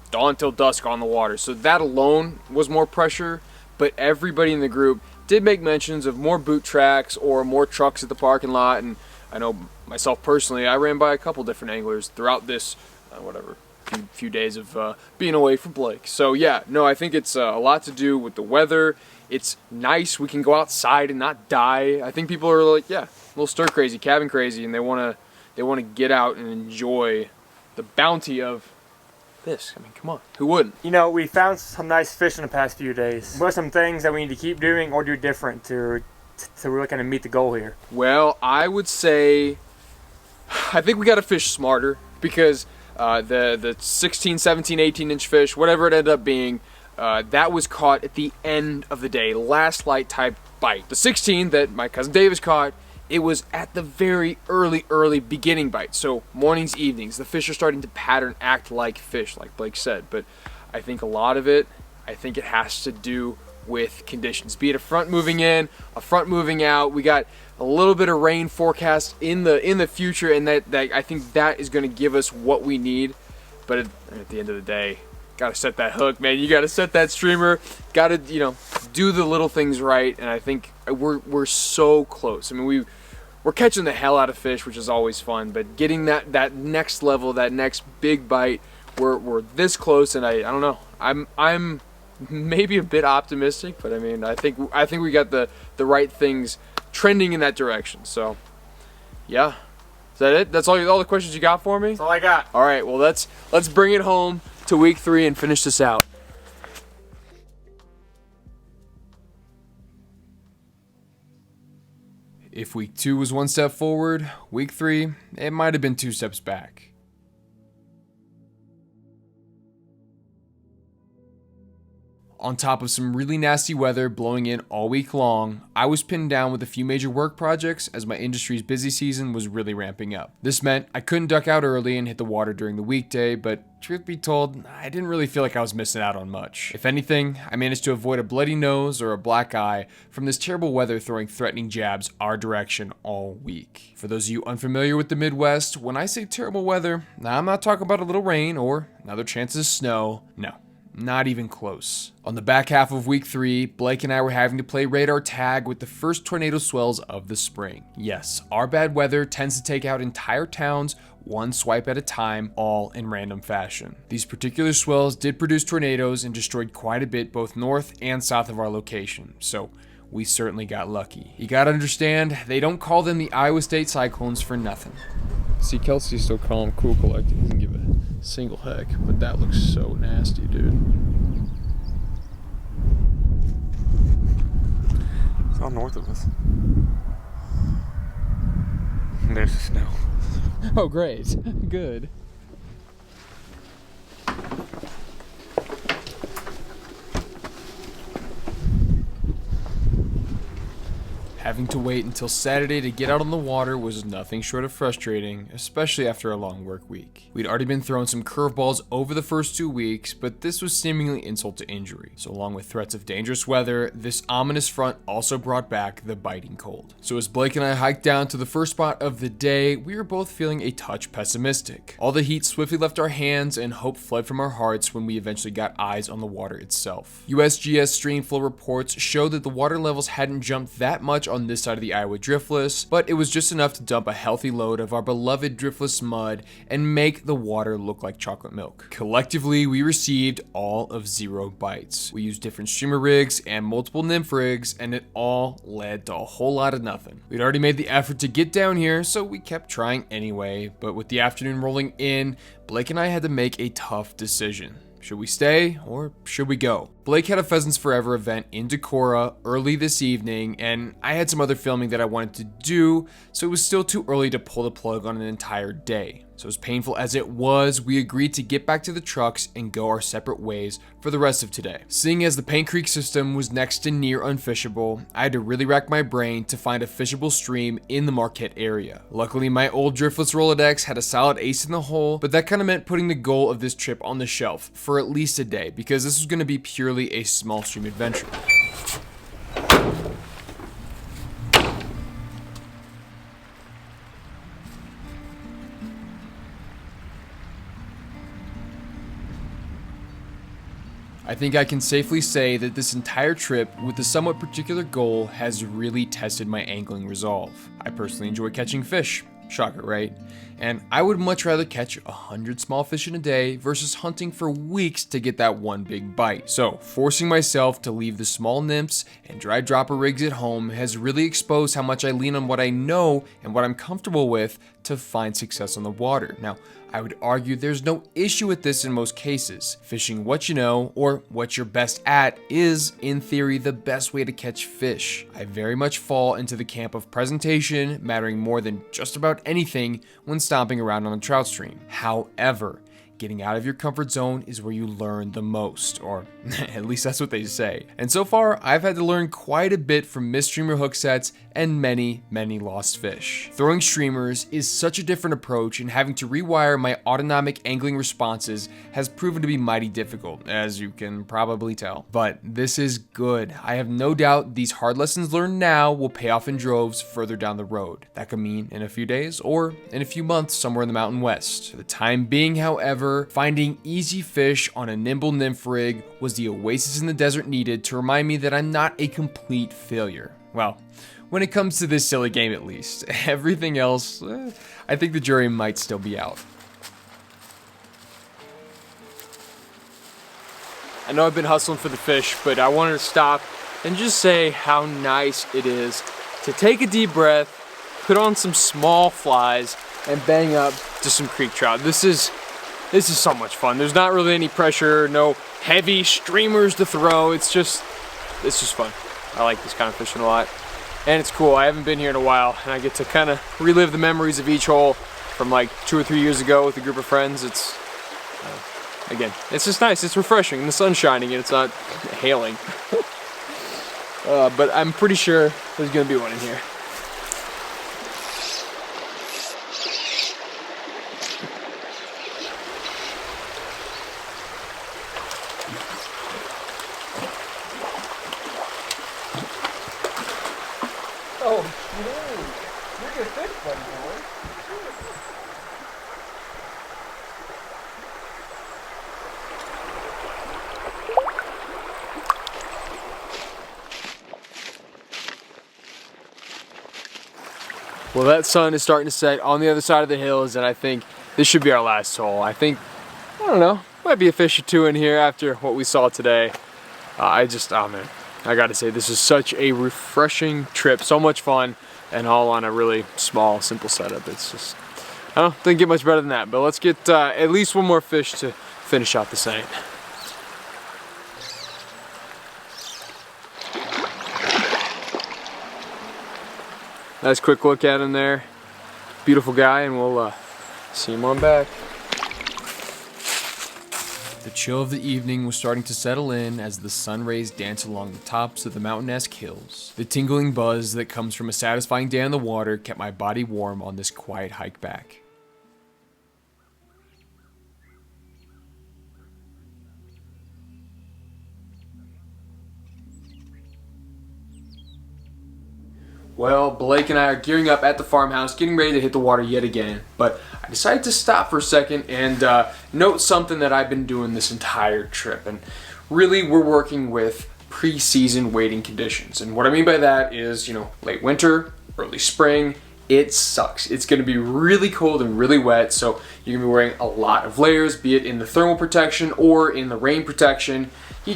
dawn till dusk on the water. So that alone was more pressure, but everybody in the group did make mentions of more boot tracks or more trucks at the parking lot. And I know myself personally, I ran by a couple different anglers throughout this, few days of being away from Blake. So yeah, no, I think it's a lot to do with the weather. It's nice. We can go outside and not die. I think people are like, yeah, a little stir crazy, cabin crazy, and they want to get out and enjoy the bounty of this. I mean, come on, who wouldn't? You know, we found some nice fish in the past few days. What are some things that we need to keep doing or do different to really kind of meet the goal here? Well, I would say, I think we got to fish smarter because the 16, 17, 18-inch fish, whatever it ended up being, that was caught at the end of the day, last light type bite. The 16 that my cousin Davis caught, it was at the very early beginning bite. So mornings, evenings, the fish are starting to pattern act like fish, like Blake said. But I think a lot of it, I think it has to do with conditions, be it a front moving in, a front moving out. We got a little bit of rain forecast in the future, and that I think that is going to give us what we need. But at the end of the day, gotta set that hook, man. You gotta set that streamer. Gotta do the little things right. And I think we're so close. I mean, we're catching the hell out of fish, which is always fun. But getting that next level, that next big bite, we're this close. And I don't know. I'm maybe a bit optimistic, but I mean, I think we got the right things trending in that direction. So yeah, is that it? That's all the questions you got for me? That's all I got. All right, well let's bring it home to week 3 and finish this out. If week 2 was one step forward, week 3, it might have been 2 steps back. On top of some really nasty weather blowing in all week long, I was pinned down with a few major work projects as my industry's busy season was really ramping up. This meant I couldn't duck out early and hit the water during the weekday, but truth be told, I didn't really feel like I was missing out on much. If anything, I managed to avoid a bloody nose or a black eye from this terrible weather throwing threatening jabs our direction all week. For those of you unfamiliar with the Midwest, when I say terrible weather, I'm not talking about a little rain or another chance of snow. No. Not even close. On the back half of week 3, Blake and I were having to play radar tag with the first tornado swells of the spring. Yes, our bad weather tends to take out entire towns one swipe at a time, all in random fashion. These particular swells did produce tornadoes and destroyed quite a bit both north and south of our location, so we certainly got lucky. You gotta understand, they don't call them the Iowa State Cyclones for nothing. See, Kelsey's still calling him cool collecting. He doesn't give a single heck, but that looks so nasty, dude. It's all north of us. And there's the snow. Oh, great. Good. Having to wait until Saturday to get out on the water was nothing short of frustrating, especially after a long work week. We'd already been throwing some curveballs over the first 2 weeks, but this was seemingly insult to injury. So along with threats of dangerous weather, this ominous front also brought back the biting cold. So as Blake and I hiked down to the first spot of the day, we were both feeling a touch pessimistic. All the heat swiftly left our hands and hope fled from our hearts when we eventually got eyes on the water itself. USGS streamflow reports showed that the water levels hadn't jumped that much on this side of the Iowa Driftless, but it was just enough to dump a healthy load of our beloved Driftless mud and make the water look like chocolate milk. Collectively, we received all of 0 bites. We used different streamer rigs and multiple nymph rigs, and it all led to a whole lot of nothing. We'd already made the effort to get down here, so we kept trying anyway, but with the afternoon rolling in, Blake and I had to make a tough decision. Should we stay or should we go? Blake had a Pheasants Forever event in Decorah early this evening, and I had some other filming that I wanted to do, so it was still too early to pull the plug on an entire day. So as painful as it was, we agreed to get back to the trucks and go our separate ways for the rest of today. Seeing as the Paint Creek system was next to near unfishable, I had to really rack my brain to find a fishable stream in the Marquette area. Luckily, my old Driftless Rolodex had a solid ace in the hole, but that kind of meant putting the goal of this trip on the shelf for at least a day, because this was going to be purely a small stream adventure. I think I can safely say that this entire trip with a somewhat particular goal has really tested my angling resolve. I personally enjoy catching fish. Shocker, right? And I would much rather catch 100 small fish in a day versus hunting for weeks to get that one big bite. So, forcing myself to leave the small nymphs and dry dropper rigs at home has really exposed how much I lean on what I know and what I'm comfortable with to find success on the water. Now, I would argue there's no issue with this in most cases. Fishing what you know or what you're best at is, in theory, the best way to catch fish. I very much fall into the camp of presentation mattering more than just about anything when stomping around on a trout stream. However, getting out of your comfort zone is where you learn the most, or at least that's what they say. And so far, I've had to learn quite a bit from missed streamer hook sets and many lost fish. Throwing streamers is such a different approach, and having to rewire my autonomic angling responses has proven to be mighty difficult, as you can probably tell. But this is good. I have no doubt these hard lessons learned now will pay off in droves further down the road. That could mean in a few days or in a few months somewhere in the Mountain West. For the time being, however, finding easy fish on a nimble nymph rig was the oasis in the desert needed to remind me that I'm not a complete failure. Well, when it comes to this silly game at least. Everything else, I think the jury might still be out. I know I've been hustling for the fish, but I wanted to stop and just say how nice it is to take a deep breath, put on some small flies, and bang up just some creek trout. This is so much fun. There's not really any pressure, no heavy streamers to throw. It's just fun. I like this kind of fishing a lot. And it's cool. I haven't been here in a while, and I get to kind of relive the memories of each hole from like 2 or 3 years ago with a group of friends. It's, again, it's just nice. It's refreshing. And the sun's shining, and it's not hailing. But I'm pretty sure there's going to be one in here. Oh, dude, you're a good fish, buddy boy. Well, that sun is starting to set on the other side of the hills, and I think this should be our last hole. I don't know, might be a fish or two in here after what we saw today. Oh man, I gotta say, this is such a refreshing trip, so much fun, and all on a really small, simple setup. It's just, I don't think get much better than that, but let's get at least one more fish to finish out the seine. Nice quick look at him there. Beautiful guy, and we'll see him on back. The chill of the evening was starting to settle in as the sun rays danced along the tops of the mountain-esque hills. The tingling buzz that comes from a satisfying day on the water kept my body warm on this quiet hike back. Well, Blake and I are gearing up at the farmhouse, getting ready to hit the water yet again. But I decided to stop for a second and note something that I've been doing this entire trip. And really, we're working with pre-season wading conditions. And what I mean by that is, late winter, early spring. It sucks. It's going to be really cold and really wet, so you're going to be wearing a lot of layers, be it in the thermal protection or in the rain protection. You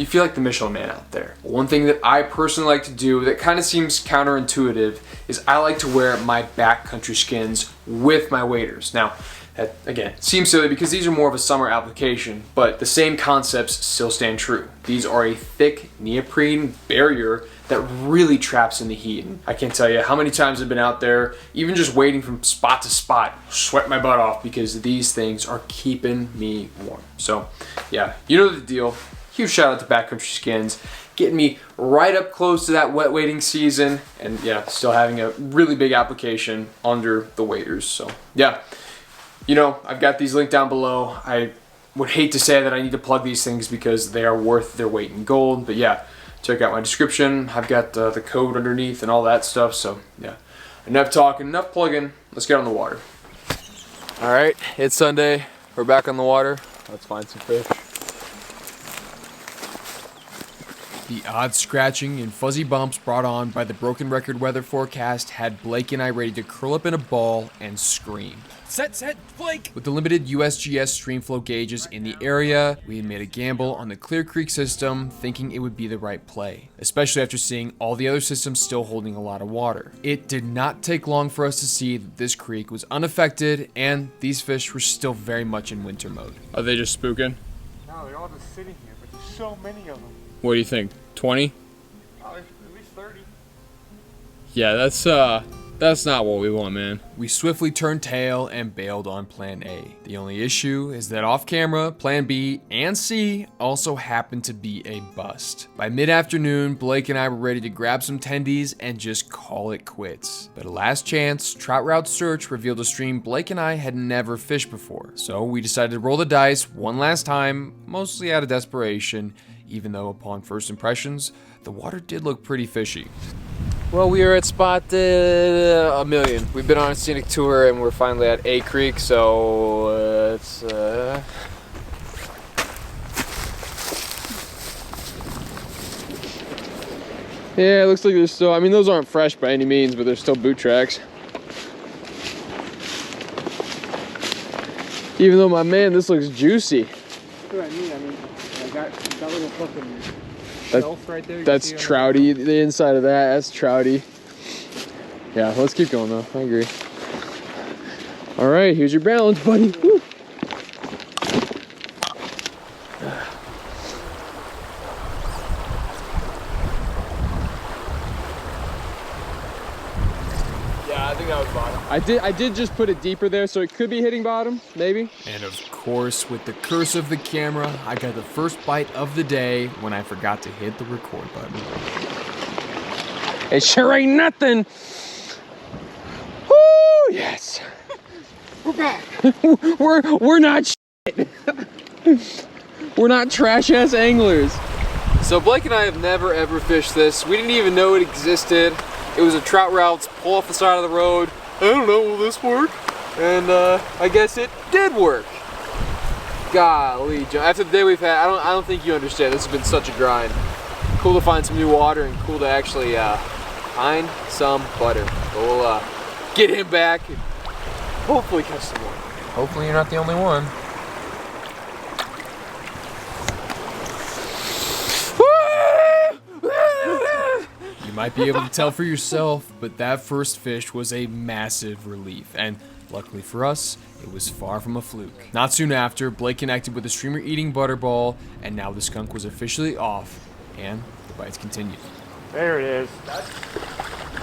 feel like the Michelin Man out there. One thing that I personally like to do that kind of seems counterintuitive is I like to wear my backcountry skins with my waders. Now, that, again, seems silly because these are more of a summer application, but the same concepts still stand true. These are a thick neoprene barrier that really traps in the heat. And I can't tell you how many times I've been out there, even just waiting from spot to spot, sweat my butt off because these things are keeping me warm. So yeah, you know the deal. Huge shout out to Backcountry Skins, getting me right up close to that wet wading season, and yeah, still having a really big application under the waders. So yeah, I've got these linked down below. I would hate to say that I need to plug these things because they are worth their weight in gold, but yeah, check out my description. I've got the code underneath and all that stuff. So yeah, enough talking, enough plugging. Let's get on the water. All right, it's Sunday. We're back on the water. Let's find some fish. The odd scratching and fuzzy bumps brought on by the broken record weather forecast had Blake and I ready to curl up in a ball and scream. Set, Blake! With the limited USGS streamflow gauges in the area, we had made a gamble on the Clear Creek system, thinking it would be the right play, especially after seeing all the other systems still holding a lot of water. It did not take long for us to see that this creek was unaffected and these fish were still very much in winter mode. Are they just spooking? No, they're all just sitting here, but there's so many of them. What do you think? 20? Probably at least 30. Yeah, that's not what we want, man. We swiftly turned tail and bailed on plan A. The only issue is that off camera, plan B and C also happened to be a bust. By mid-afternoon, Blake and I were ready to grab some tendies and just call it quits. But a last chance trout route search revealed a stream Blake and I had never fished before. So we decided to roll the dice one last time, mostly out of desperation, even though upon first impressions, the water did look pretty fishy. Well, we are at spot a million. We've been on a scenic tour and we're finally at A Creek, so it's Yeah, it looks like there's still, those aren't fresh by any means, but there's still boot tracks. Even though, my man, this looks juicy. That's what I mean. I got that little fucking shelf right there. That's trouty. The inside of that's trouty. Yeah, let's keep going though. I agree. All right, here's your balance, buddy. Woo. yeah, I think that was bottom. I did just put it deeper there, so it could be hitting bottom, maybe. And of course, with the curse of the camera, I got the first bite of the day when I forgot to hit the record button. It sure ain't nothing. Woo, yes. We're back. we're not shit. We're not trash ass anglers. So Blake and I have never ever fished this. We didn't even know it existed. It was a trout route, pull off the side of the road. I don't know, will this work? And I guess it did work. Golly, John. After the day we've had, I don't think you understand. This has been such a grind. Cool to find some new water and cool to actually find some butter. So we'll get him back and hopefully catch some more. Hopefully you're not the only one. You might be able to tell for yourself, but that first fish was a massive relief, and luckily for us, it was far from a fluke. Not soon after, Blake connected with a streamer eating butterball, and now the skunk was officially off, and the bites continued. There it is.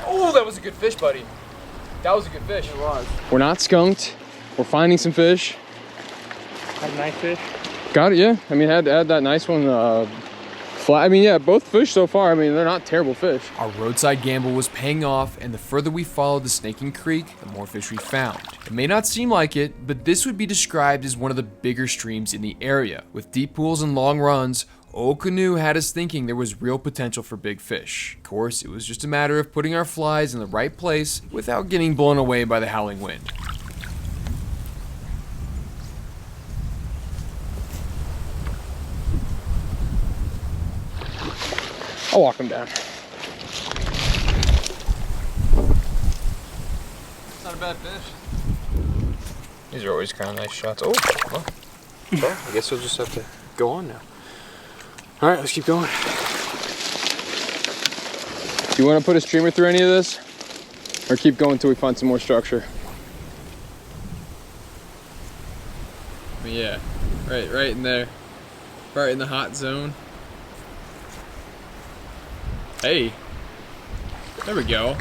Oh, that was a good fish, buddy. That was a good fish. It was. We're not skunked. We're finding some fish. Had a nice fish. Got it, yeah. I mean, had that nice one flat. I mean, yeah, both fish so far. I mean, they're not terrible fish. Our roadside gamble was paying off, and the further we followed the snaking creek, the more fish we found. It may not seem like it, but this would be described as one of the bigger streams in the area. With deep pools and long runs, Old Canoe had us thinking there was real potential for big fish. Of course, it was just a matter of putting our flies in the right place without getting blown away by the howling wind. I'll walk them down. It's not a bad fish. These are always kind of nice shots. Oh, well. Well, I guess we'll just have to go on now. All right, let's keep going. Do you want to put a streamer through any of this? Or keep going until we find some more structure? Yeah, right in there. Right in the hot zone. Hey, there we go.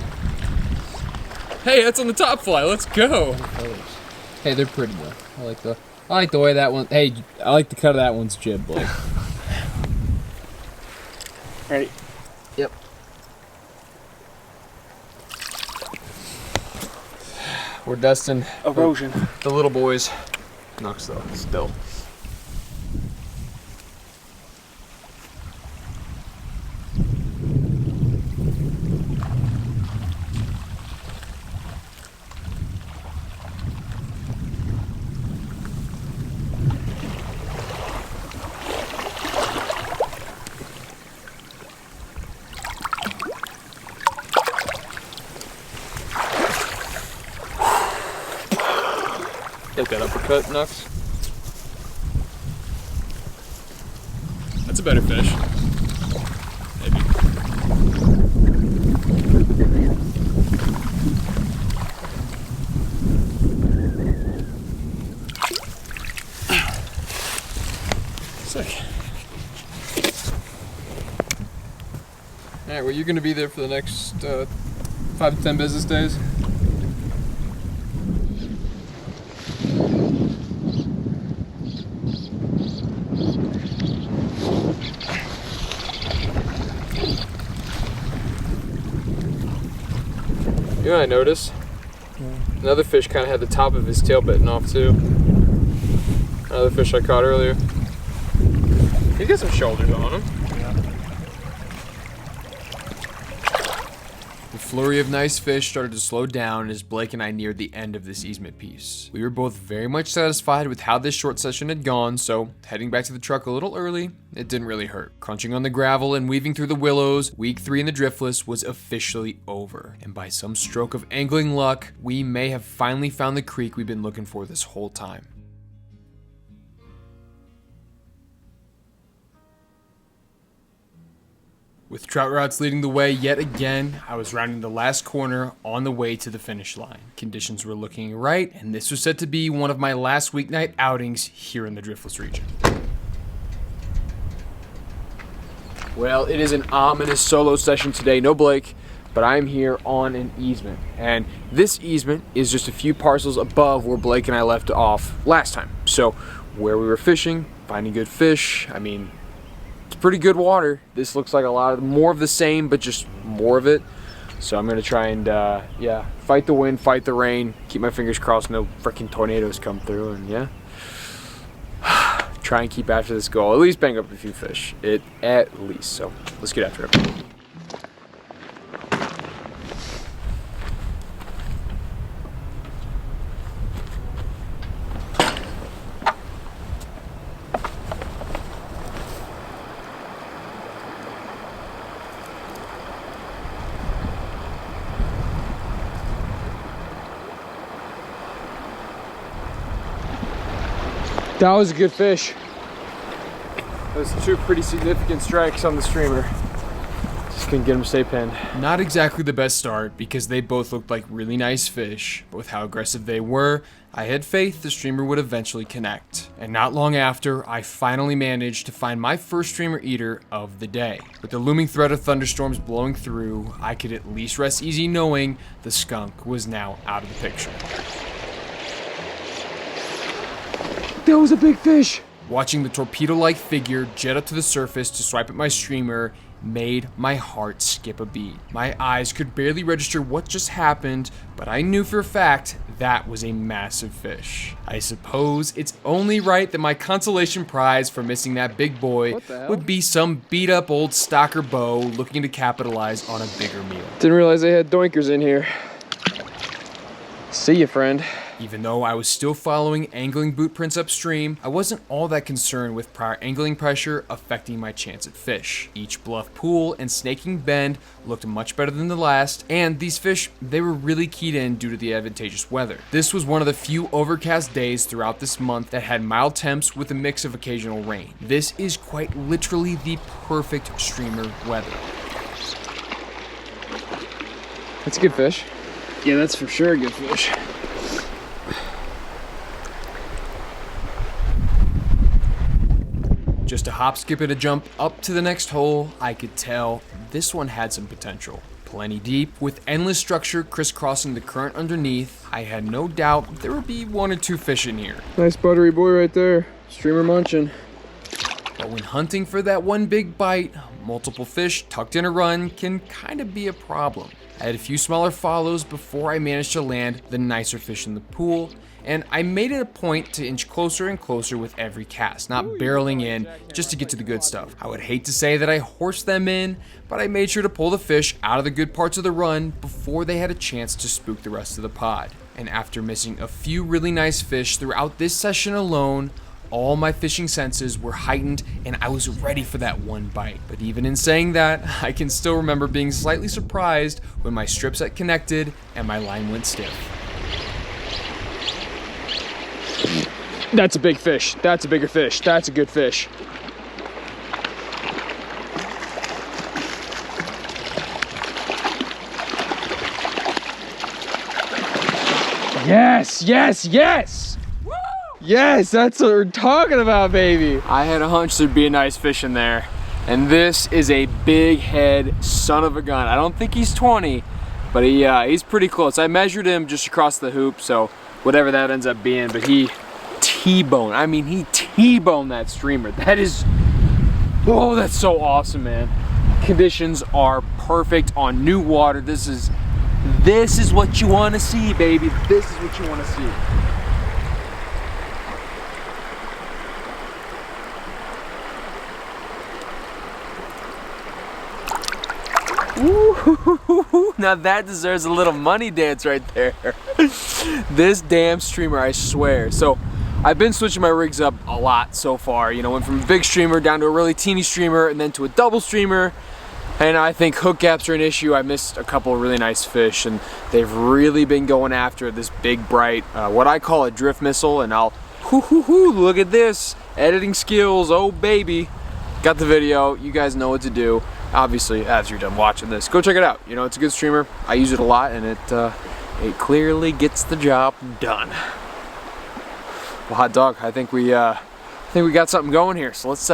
Hey, that's on the top fly. Let's go. Hey, they're pretty though. I like the way that one. Hey, I like the cut of that one's jib, Blake. Ready? Yep. We're dusting Erosion. the little boys. Knocks though, still. Take that uppercut, Nux. That's a better fish. Maybe. Sick. Alright, well, you're gonna be there for the next 5 to 10 business days? You know what I noticed? Another fish kind of had the top of his tail bitten off too. Another fish I caught earlier. He got some shoulders on him. The flurry of nice fish started to slow down as Blake and I neared the end of this easement piece. We were both very much satisfied with how this short session had gone, so heading back to the truck a little early, it didn't really hurt. Crunching on the gravel and weaving through the willows, week 3 in the driftless was officially over. And by some stroke of angling luck, we may have finally found the creek we've been looking for this whole time. With trout routes leading the way yet again, I was rounding the last corner on the way to the finish line. Conditions were looking right, and this was set to be one of my last weeknight outings here in the driftless region. Well, it is an ominous solo session today. No Blake, but I'm here on an easement. And this easement is just a few parcels above where Blake and I left off last time. So where we were fishing, finding good fish, I mean, it's pretty good water. This looks like a lot more of the same, but just more of it. So I'm gonna try and fight the wind, fight the rain, keep my fingers crossed no freaking tornadoes come through, and try and keep after this goal. At least bang up a few fish. At least. So let's get after it. That was a good fish. Those 2 pretty significant strikes on the streamer. Just couldn't get them to stay pinned. Not exactly the best start because they both looked like really nice fish, but with how aggressive they were, I had faith the streamer would eventually connect. And not long after, I finally managed to find my first streamer eater of the day. With the looming threat of thunderstorms blowing through, I could at least rest easy knowing the skunk was now out of the picture. That was a big fish. Watching the torpedo-like figure jet up to the surface to swipe at my streamer made my heart skip a beat. My eyes could barely register what just happened, but I knew for a fact that was a massive fish. I suppose it's only right that my consolation prize for missing that big boy would be some beat up old stalker bow looking to capitalize on a bigger meal. Didn't realize they had doinkers in here. See ya, friend. Even though I was still following angling boot prints upstream, I wasn't all that concerned with prior angling pressure affecting my chance at fish. Each bluff pool and snaking bend looked much better than the last, and these fish, they were really keyed in due to the advantageous weather. This was one of the few overcast days throughout this month that had mild temps with a mix of occasional rain. This is quite literally the perfect streamer weather. That's a good fish. Yeah, that's for sure a good fish. Just a hop, skip, and a jump up to the next hole, I could tell this one had some potential. Plenty deep, with endless structure crisscrossing the current underneath, I had no doubt there would be 1 or 2 fish in here. Nice buttery boy right there. Streamer munching. But when hunting for that one big bite, multiple fish tucked in a run can kind of be a problem. I had a few smaller follows before I managed to land the nicer fish in the pool, and I made it a point to inch closer and closer with every cast, not barreling in just to get to the good stuff. I would hate to say that I horsed them in, but I made sure to pull the fish out of the good parts of the run before they had a chance to spook the rest of the pod. And after missing a few really nice fish throughout this session alone, all my fishing senses were heightened and I was ready for that one bite. But even in saying that, I can still remember being slightly surprised when my strip set connected and my line went stiff. That's a big fish. That's a bigger fish. That's a good fish. Yes, yes, yes! Woo! Yes, that's what we're talking about, baby. I had a hunch there'd be a nice fish in there. And this is a big head son of a gun. I don't think he's 20, but he's pretty close. I measured him just across the hoop, so whatever that ends up being, but he T-boned. I mean, he T-boned that streamer. That is, oh, that's so awesome, man. Conditions are perfect on new water. This is what you want to see, baby. This is what you want to see. Ooh, now that deserves a little money dance right there. This damn streamer, I swear. So I've been switching my rigs up a lot so far. You know, went from a big streamer down to a really teeny streamer and then to a double streamer. And I think hook gaps are an issue. I missed a couple of really nice fish and they've really been going after this big bright, what I call a drift missile. And I'll, look at this. Editing skills, oh baby. Got the video, you guys know what to do. Obviously, as you're done watching this, go check it out. You know, it's a good streamer. I use it a lot and it clearly gets the job done. Well, hot dog, I think we got something going here. So let's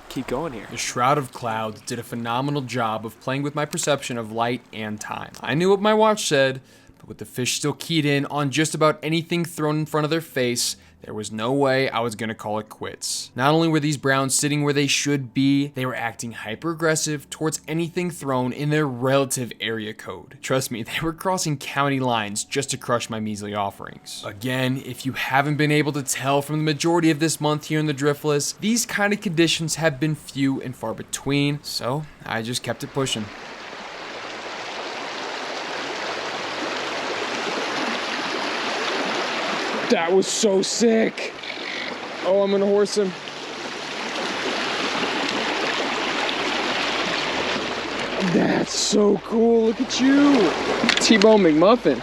keep going here. The Shroud of Clouds did a phenomenal job of playing with my perception of light and time. I knew what my watch said, but with the fish still keyed in on just about anything thrown in front of their face, there was no way I was gonna call it quits. Not only were these browns sitting where they should be, they were acting hyper aggressive towards anything thrown in their relative area code. Trust me, they were crossing county lines just to crush my measly offerings. Again, if you haven't been able to tell from the majority of this month here in the Driftless, these kind of conditions have been few and far between, so I just kept it pushing. That was so sick. Oh, I'm gonna horse him. That's so cool. Look at you. T-Bone McMuffin.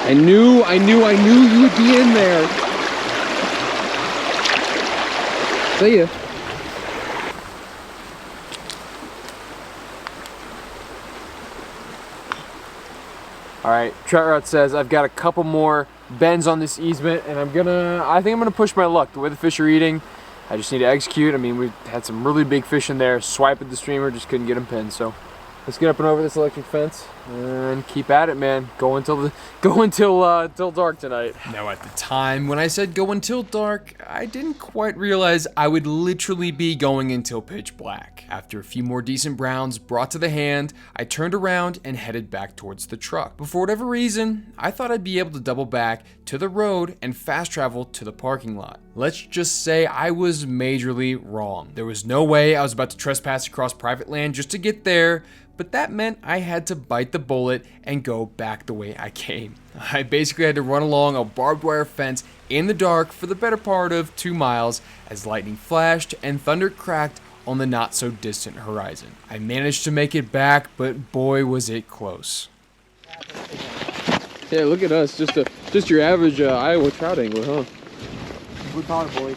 I knew you would be in there. See ya. All right, Trout Route says I've got a couple more bends on this easement and I think I'm gonna push my luck. The way the fish are eating, I just need to execute. I mean, we had some really big fish in there, swipe at the streamer, just couldn't get them pinned, so Let's get up and over this electric fence and keep at it, man. Go until dark tonight. Now, at the time when I said go until dark, I didn't quite realize I would literally be going until pitch black. After a few more decent browns brought to the hand, I turned around and headed back towards the truck. But for whatever reason, I thought I'd be able to double back to the road and fast travel to the parking lot. Let's just say I was majorly wrong. There was no way I was about to trespass across private land just to get there, but that meant I had to bite the bullet and go back the way I came. I basically had to run along a barbed wire fence in the dark for the better part of 2 miles as lightning flashed and thunder cracked on the not so distant horizon. I managed to make it back, but boy was it close. Yeah, look at us, just your average Iowa trout angler, huh? We caught it, boy.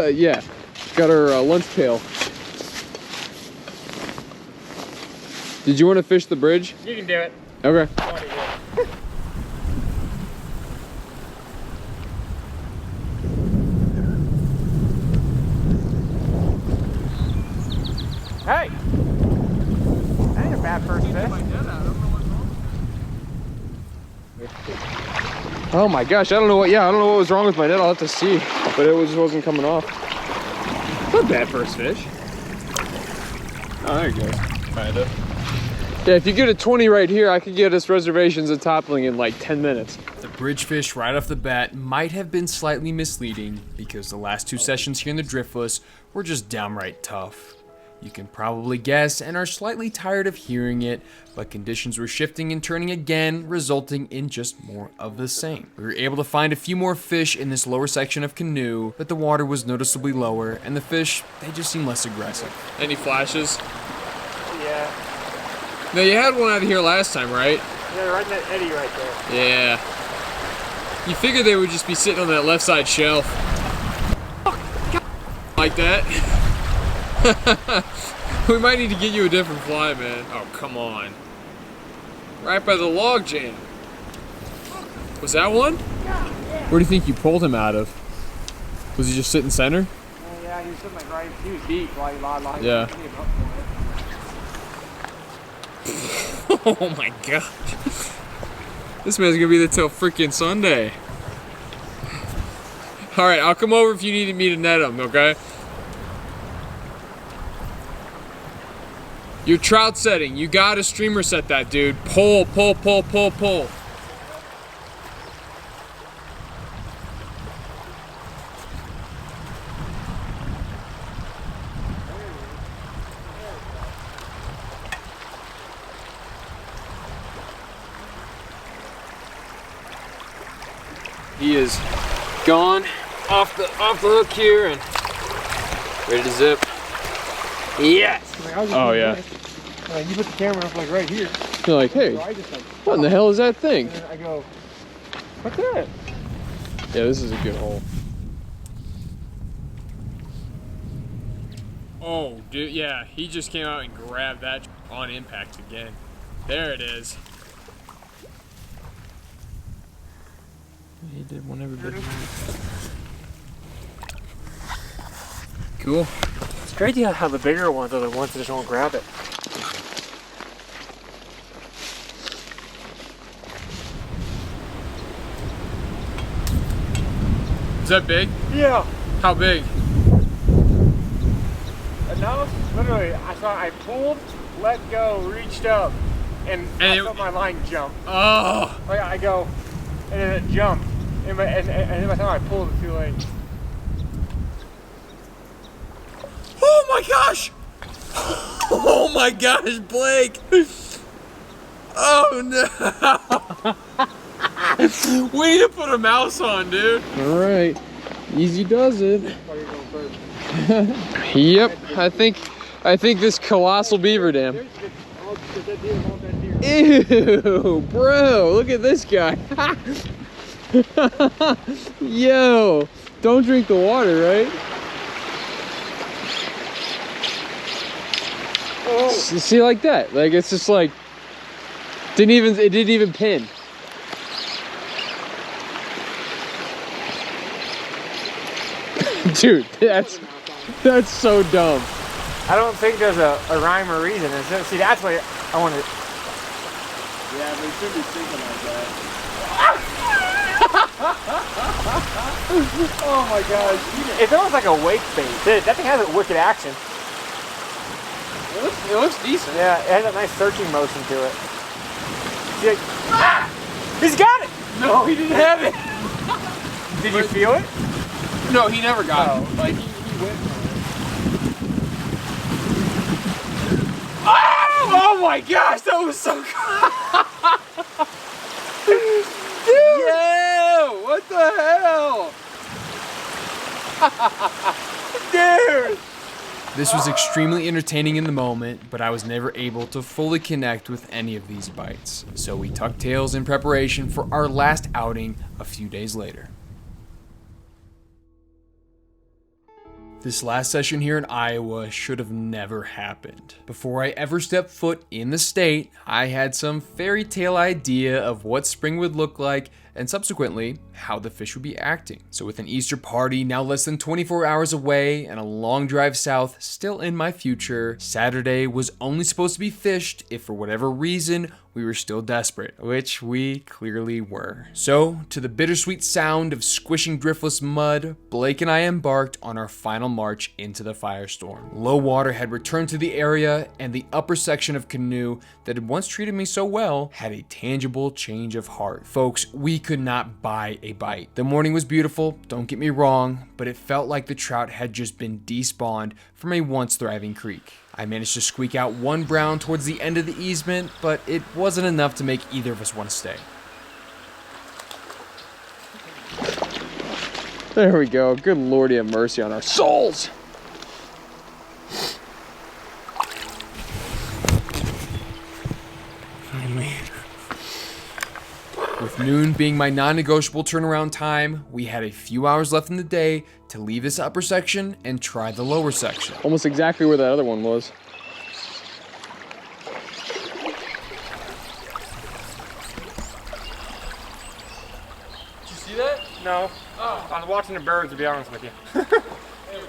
Yeah, got our lunch pail. Did you want to fish the bridge? You can do it. Okay. Hey! That ain't a bad first fish. Oh my gosh, I don't know what was wrong with my net. I'll have to see, but it just wasn't coming off. Not bad first fish. Oh, there you go. Kinda. Yeah, if you get a 20 right here, I could get us reservations at Toppling in like 10 minutes. The bridge fish right off the bat might have been slightly misleading because the last 2 sessions here in the Driftless were just downright tough. You can probably guess and are slightly tired of hearing it, but conditions were shifting and turning again, resulting in just more of the same. We were able to find a few more fish in this lower section of canoe, but the water was noticeably lower and the fish, they just seemed less aggressive. Any flashes? Yeah. No, you had one out of here last time, right? Yeah, right in that eddy right there. Yeah. You figured they would just be sitting on that left side shelf. Like that. We might need to get you a different fly, man. Oh, come on. Right by the log jam. Was that one? Yeah. Where do you think you pulled him out of? Was he just sitting center? Yeah, he was sitting like right, he was deep. Like, Yeah. Oh my gosh. This man's gonna be there till freaking Sunday. Alright, I'll come over if you need me to net him, okay? Your trout setting, you gotta streamer set that, dude. Pull, pull, pull, pull, pull. He is gone off the hook here and ready to zip. Yes. Oh yeah. You put the camera up like right here. You're like, hey, So I just like, what in the hell is that thing? and then I go, what's that? Yeah, this is a good hole. Oh, dude, yeah, he just came out and grabbed that on impact again. There it is. He did one every bit. Cool. It's crazy how the bigger ones are the ones that just won't grab it. Is that big? Yeah. How big? Enough. Literally, I pulled, let go, reached up, and I felt my line jump. Oh! Like I go, and then it jumped. And by the time I pulled, it's too late. Oh my gosh! Oh my gosh, Blake! Oh no! We need to put a mouse on, dude. All right, easy does it. Yep, I think this colossal beaver dam. Ew, bro, look at this guy. Yo, don't drink the water, right? Oh. See, like that, like it's just like it didn't even pin. Dude, that's so dumb. I don't think there's a rhyme or reason. See, that's what I want to. Yeah, but it should be sinking like that. Oh my gosh. It's almost like a wake bait. Dude, that thing has a wicked action. It looks decent. Yeah, it has a nice searching motion to it. See, like, he's got it! No, he didn't have it. Did you feel it? No, he never got it. Like, he went for it. Oh my gosh, that was so cool. Dude! Yeah, what the hell? Dude! This was extremely entertaining in the moment, but I was never able to fully connect with any of these bites. So we tucked tails in preparation for our last outing a few days later. This last session here in Iowa should have never happened. Before I ever stepped foot in the state, I had some fairy tale idea of what spring would look like and subsequently how the fish would be acting. So with an Easter party now less than 24 hours away and a long drive south still in my future, Saturday was only supposed to be fished if for whatever reason we were still desperate, which we clearly were. So to the bittersweet sound of squishing driftless mud, Blake and I embarked on our final march into the firestorm. Low water had returned to the area and the upper section of canoe that had once treated me so well had a tangible change of heart. Folks, we could not buy a bite. The morning was beautiful, don't get me wrong, but it felt like the trout had just been despawned from a once thriving creek. I managed to squeak out one brown towards the end of the easement, but it wasn't enough to make either of us want to stay. There we go. Good Lord, have mercy on our souls. With noon being my non-negotiable turnaround time, we had a few hours left in the day to leave this upper section and try the lower section. Almost exactly where that other one was. Did you see that? No. Oh. I was watching the birds, to be honest with you. There we go.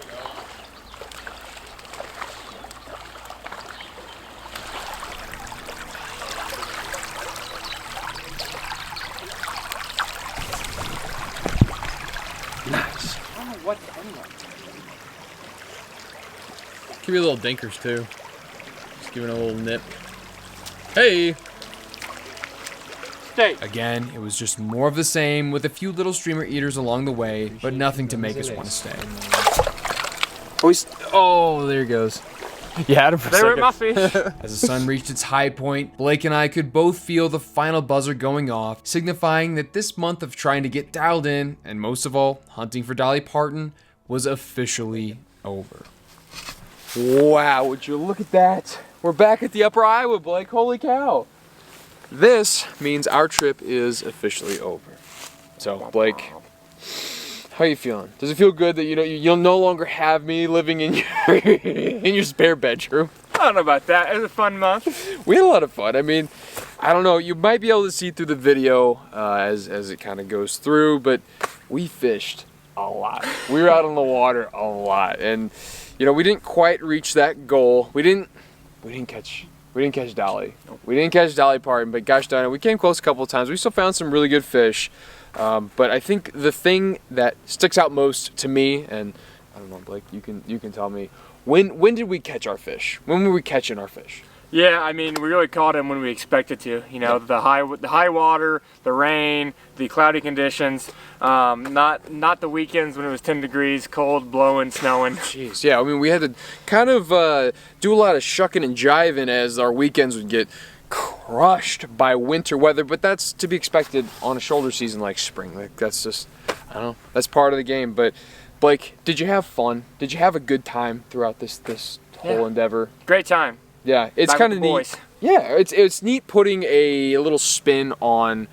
Nice. I don't know what anyone. Give me a little dinkers too. Just giving a little nip. Hey! Steak. Again, it was just more of the same with a few little streamer eaters along the way, but nothing to make us want to stay. Oh, there he goes. You had him for a There it second. must be. As the sun reached its high point, Blake and I could both feel the final buzzer going off, signifying that this month of trying to get dialed in, and most of all, hunting for Dolly Parton, was officially over. Wow, would you look at that? We're back at the Upper Iowa, Blake. Holy cow. This means our trip is officially over. So, Blake, how you feeling? Does it feel good that you'll no longer have me living in your in your spare bedroom? I don't know about that. It was a fun month. We had a lot of fun. I mean, I don't know. You might be able to see through the video as it kind of goes through, but we fished a lot. We were out on the water a lot, and we didn't quite reach that goal. We didn't catch Dolly. We didn't catch Dolly Parton, but gosh darn it, we came close a couple of times. We still found some really good fish. But I think the thing that sticks out most to me, and I don't know, Blake, you can tell me, when did we catch our fish? When were we catching our fish? Yeah, I mean, we really caught him when we expected to. The high water, the rain, the cloudy conditions. Not the weekends when it was 10 degrees, cold, blowing, snowing. Jeez, yeah. I mean, we had to kind of do a lot of shucking and jiving as our weekends would get crushed by winter weather, but that's to be expected on a shoulder season like spring. Like that's just, I don't know, that's part of the game. But Blake, did you have fun? Did you have a good time throughout this whole endeavor? Great time. Yeah, it's kind of neat. Yeah, it's neat putting a little spin on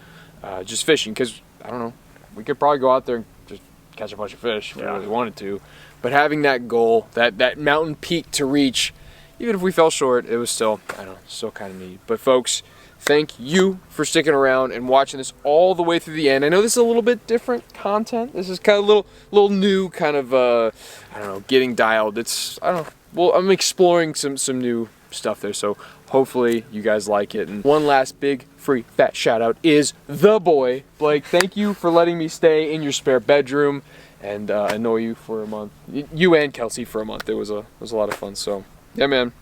just fishing, because I don't know, we could probably go out there and just catch a bunch of fish if we really wanted to, but having that goal, that mountain peak to reach, even if we fell short, it was still, I don't know, still kind of neat. But folks, thank you for sticking around and watching this all the way through the end. I know this is a little bit different content. This is kind of a little new kind of, I don't know, getting dialed. It's, I don't know, well, I'm exploring some new stuff there, so hopefully you guys like it. And one last big free fat shout out is the boy Blake. Thank you for letting me stay in your spare bedroom and annoy you for a month. You and Kelsey for a month. It was a lot of fun. So yeah, man,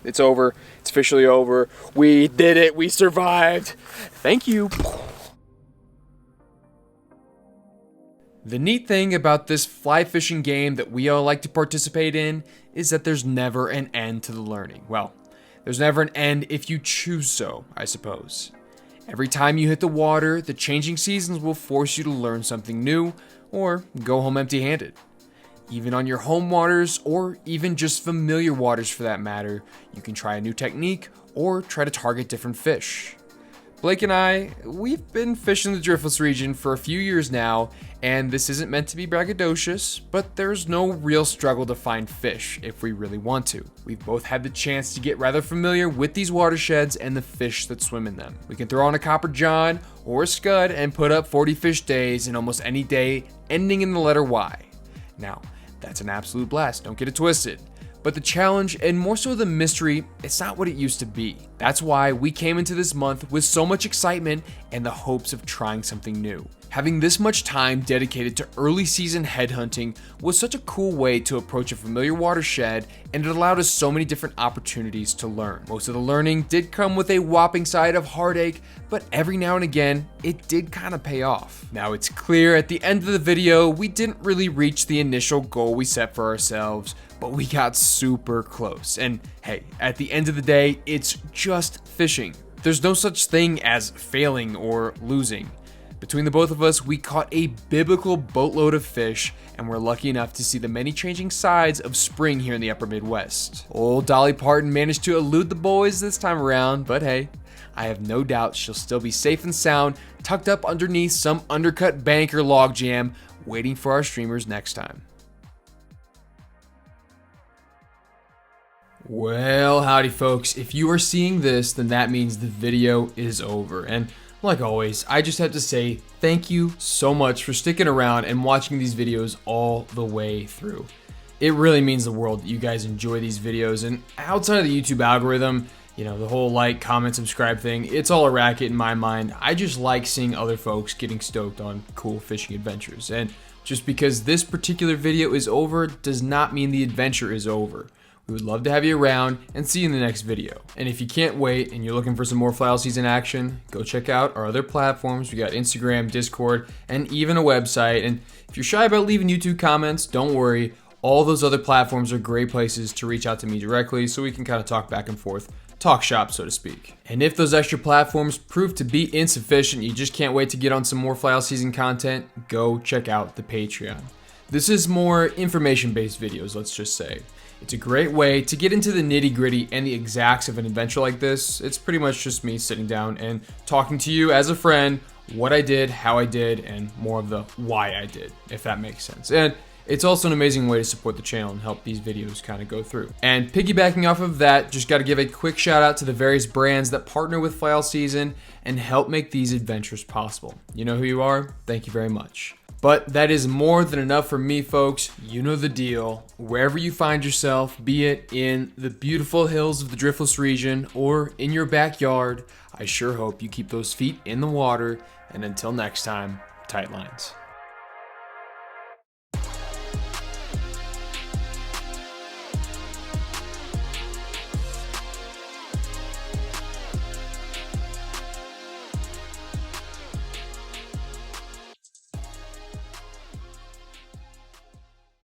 it's over. It's officially over. We did it. We survived. Thank you. The neat thing about this fly fishing game that we all like to participate in is that there's never an end to the learning. Well, there's never an end if you choose so, I suppose. Every time you hit the water, the changing seasons will force you to learn something new or go home empty-handed. Even on your home waters, or even just familiar waters for that matter, you can try a new technique or try to target different fish. Blake and I, we've been fishing the driftless region for a few years now, and this isn't meant to be braggadocious, but there's no real struggle to find fish if we really want to. We've both had the chance to get rather familiar with these watersheds and the fish that swim in them. We can throw on a copper john or a scud and put up 40 fish days in almost any day, ending in the letter Y. Now, that's an absolute blast, don't get it twisted. But the challenge, and more so the mystery, it's not what it used to be. That's why we came into this month with so much excitement and the hopes of trying something new. Having this much time dedicated to early season headhunting was such a cool way to approach a familiar watershed, and it allowed us so many different opportunities to learn. Most of the learning did come with a whopping side of heartache, but every now and again, it did kind of pay off. Now it's clear at the end of the video, we didn't really reach the initial goal we set for ourselves, but we got super close. And hey, at the end of the day, it's just fishing. There's no such thing as failing or losing. Between the both of us, we caught a biblical boatload of fish, and we're lucky enough to see the many changing sides of spring here in the upper Midwest. Old Dolly Parton managed to elude the boys this time around, but hey, I have no doubt she'll still be safe and sound, tucked up underneath some undercut bank or log jam, waiting for our streamers next time. Well, howdy folks. If you are seeing this, then that means the video is over. And like always, I just have to say thank you so much for sticking around and watching these videos all the way through. It really means the world that you guys enjoy these videos, and outside of the YouTube algorithm, you know, the whole like, comment, subscribe thing, it's all a racket in my mind. I just like seeing other folks getting stoked on cool fishing adventures. And just because this particular video is over does not mean the adventure is over. We would love to have you around and see you in the next video. And if you can't wait and you're looking for some more fly season action, go check out our other platforms. We got Instagram, Discord, and even a website. And if you're shy about leaving YouTube comments, don't worry. All those other platforms are great places to reach out to me directly so we can kind of talk back and forth, talk shop, so to speak. And if those extra platforms prove to be insufficient, you just can't wait to get on some more fly season content, go check out the Patreon. This is more information-based videos, let's just say. It's a great way to get into the nitty-gritty and the exacts of an adventure like this. It's pretty much just me sitting down and talking to you as a friend, what I did, how I did, and more of the why I did, if that makes sense. And it's also an amazing way to support the channel and help these videos kind of go through. And piggybacking off of that, just got to give a quick shout out to the various brands that partner with Fly All Season and help make these adventures possible. You know who you are? Thank you very much. But that is more than enough for me, folks. You know the deal. Wherever you find yourself, be it in the beautiful hills of the driftless region or in your backyard, I sure hope you keep those feet in the water. And until next time, tight lines.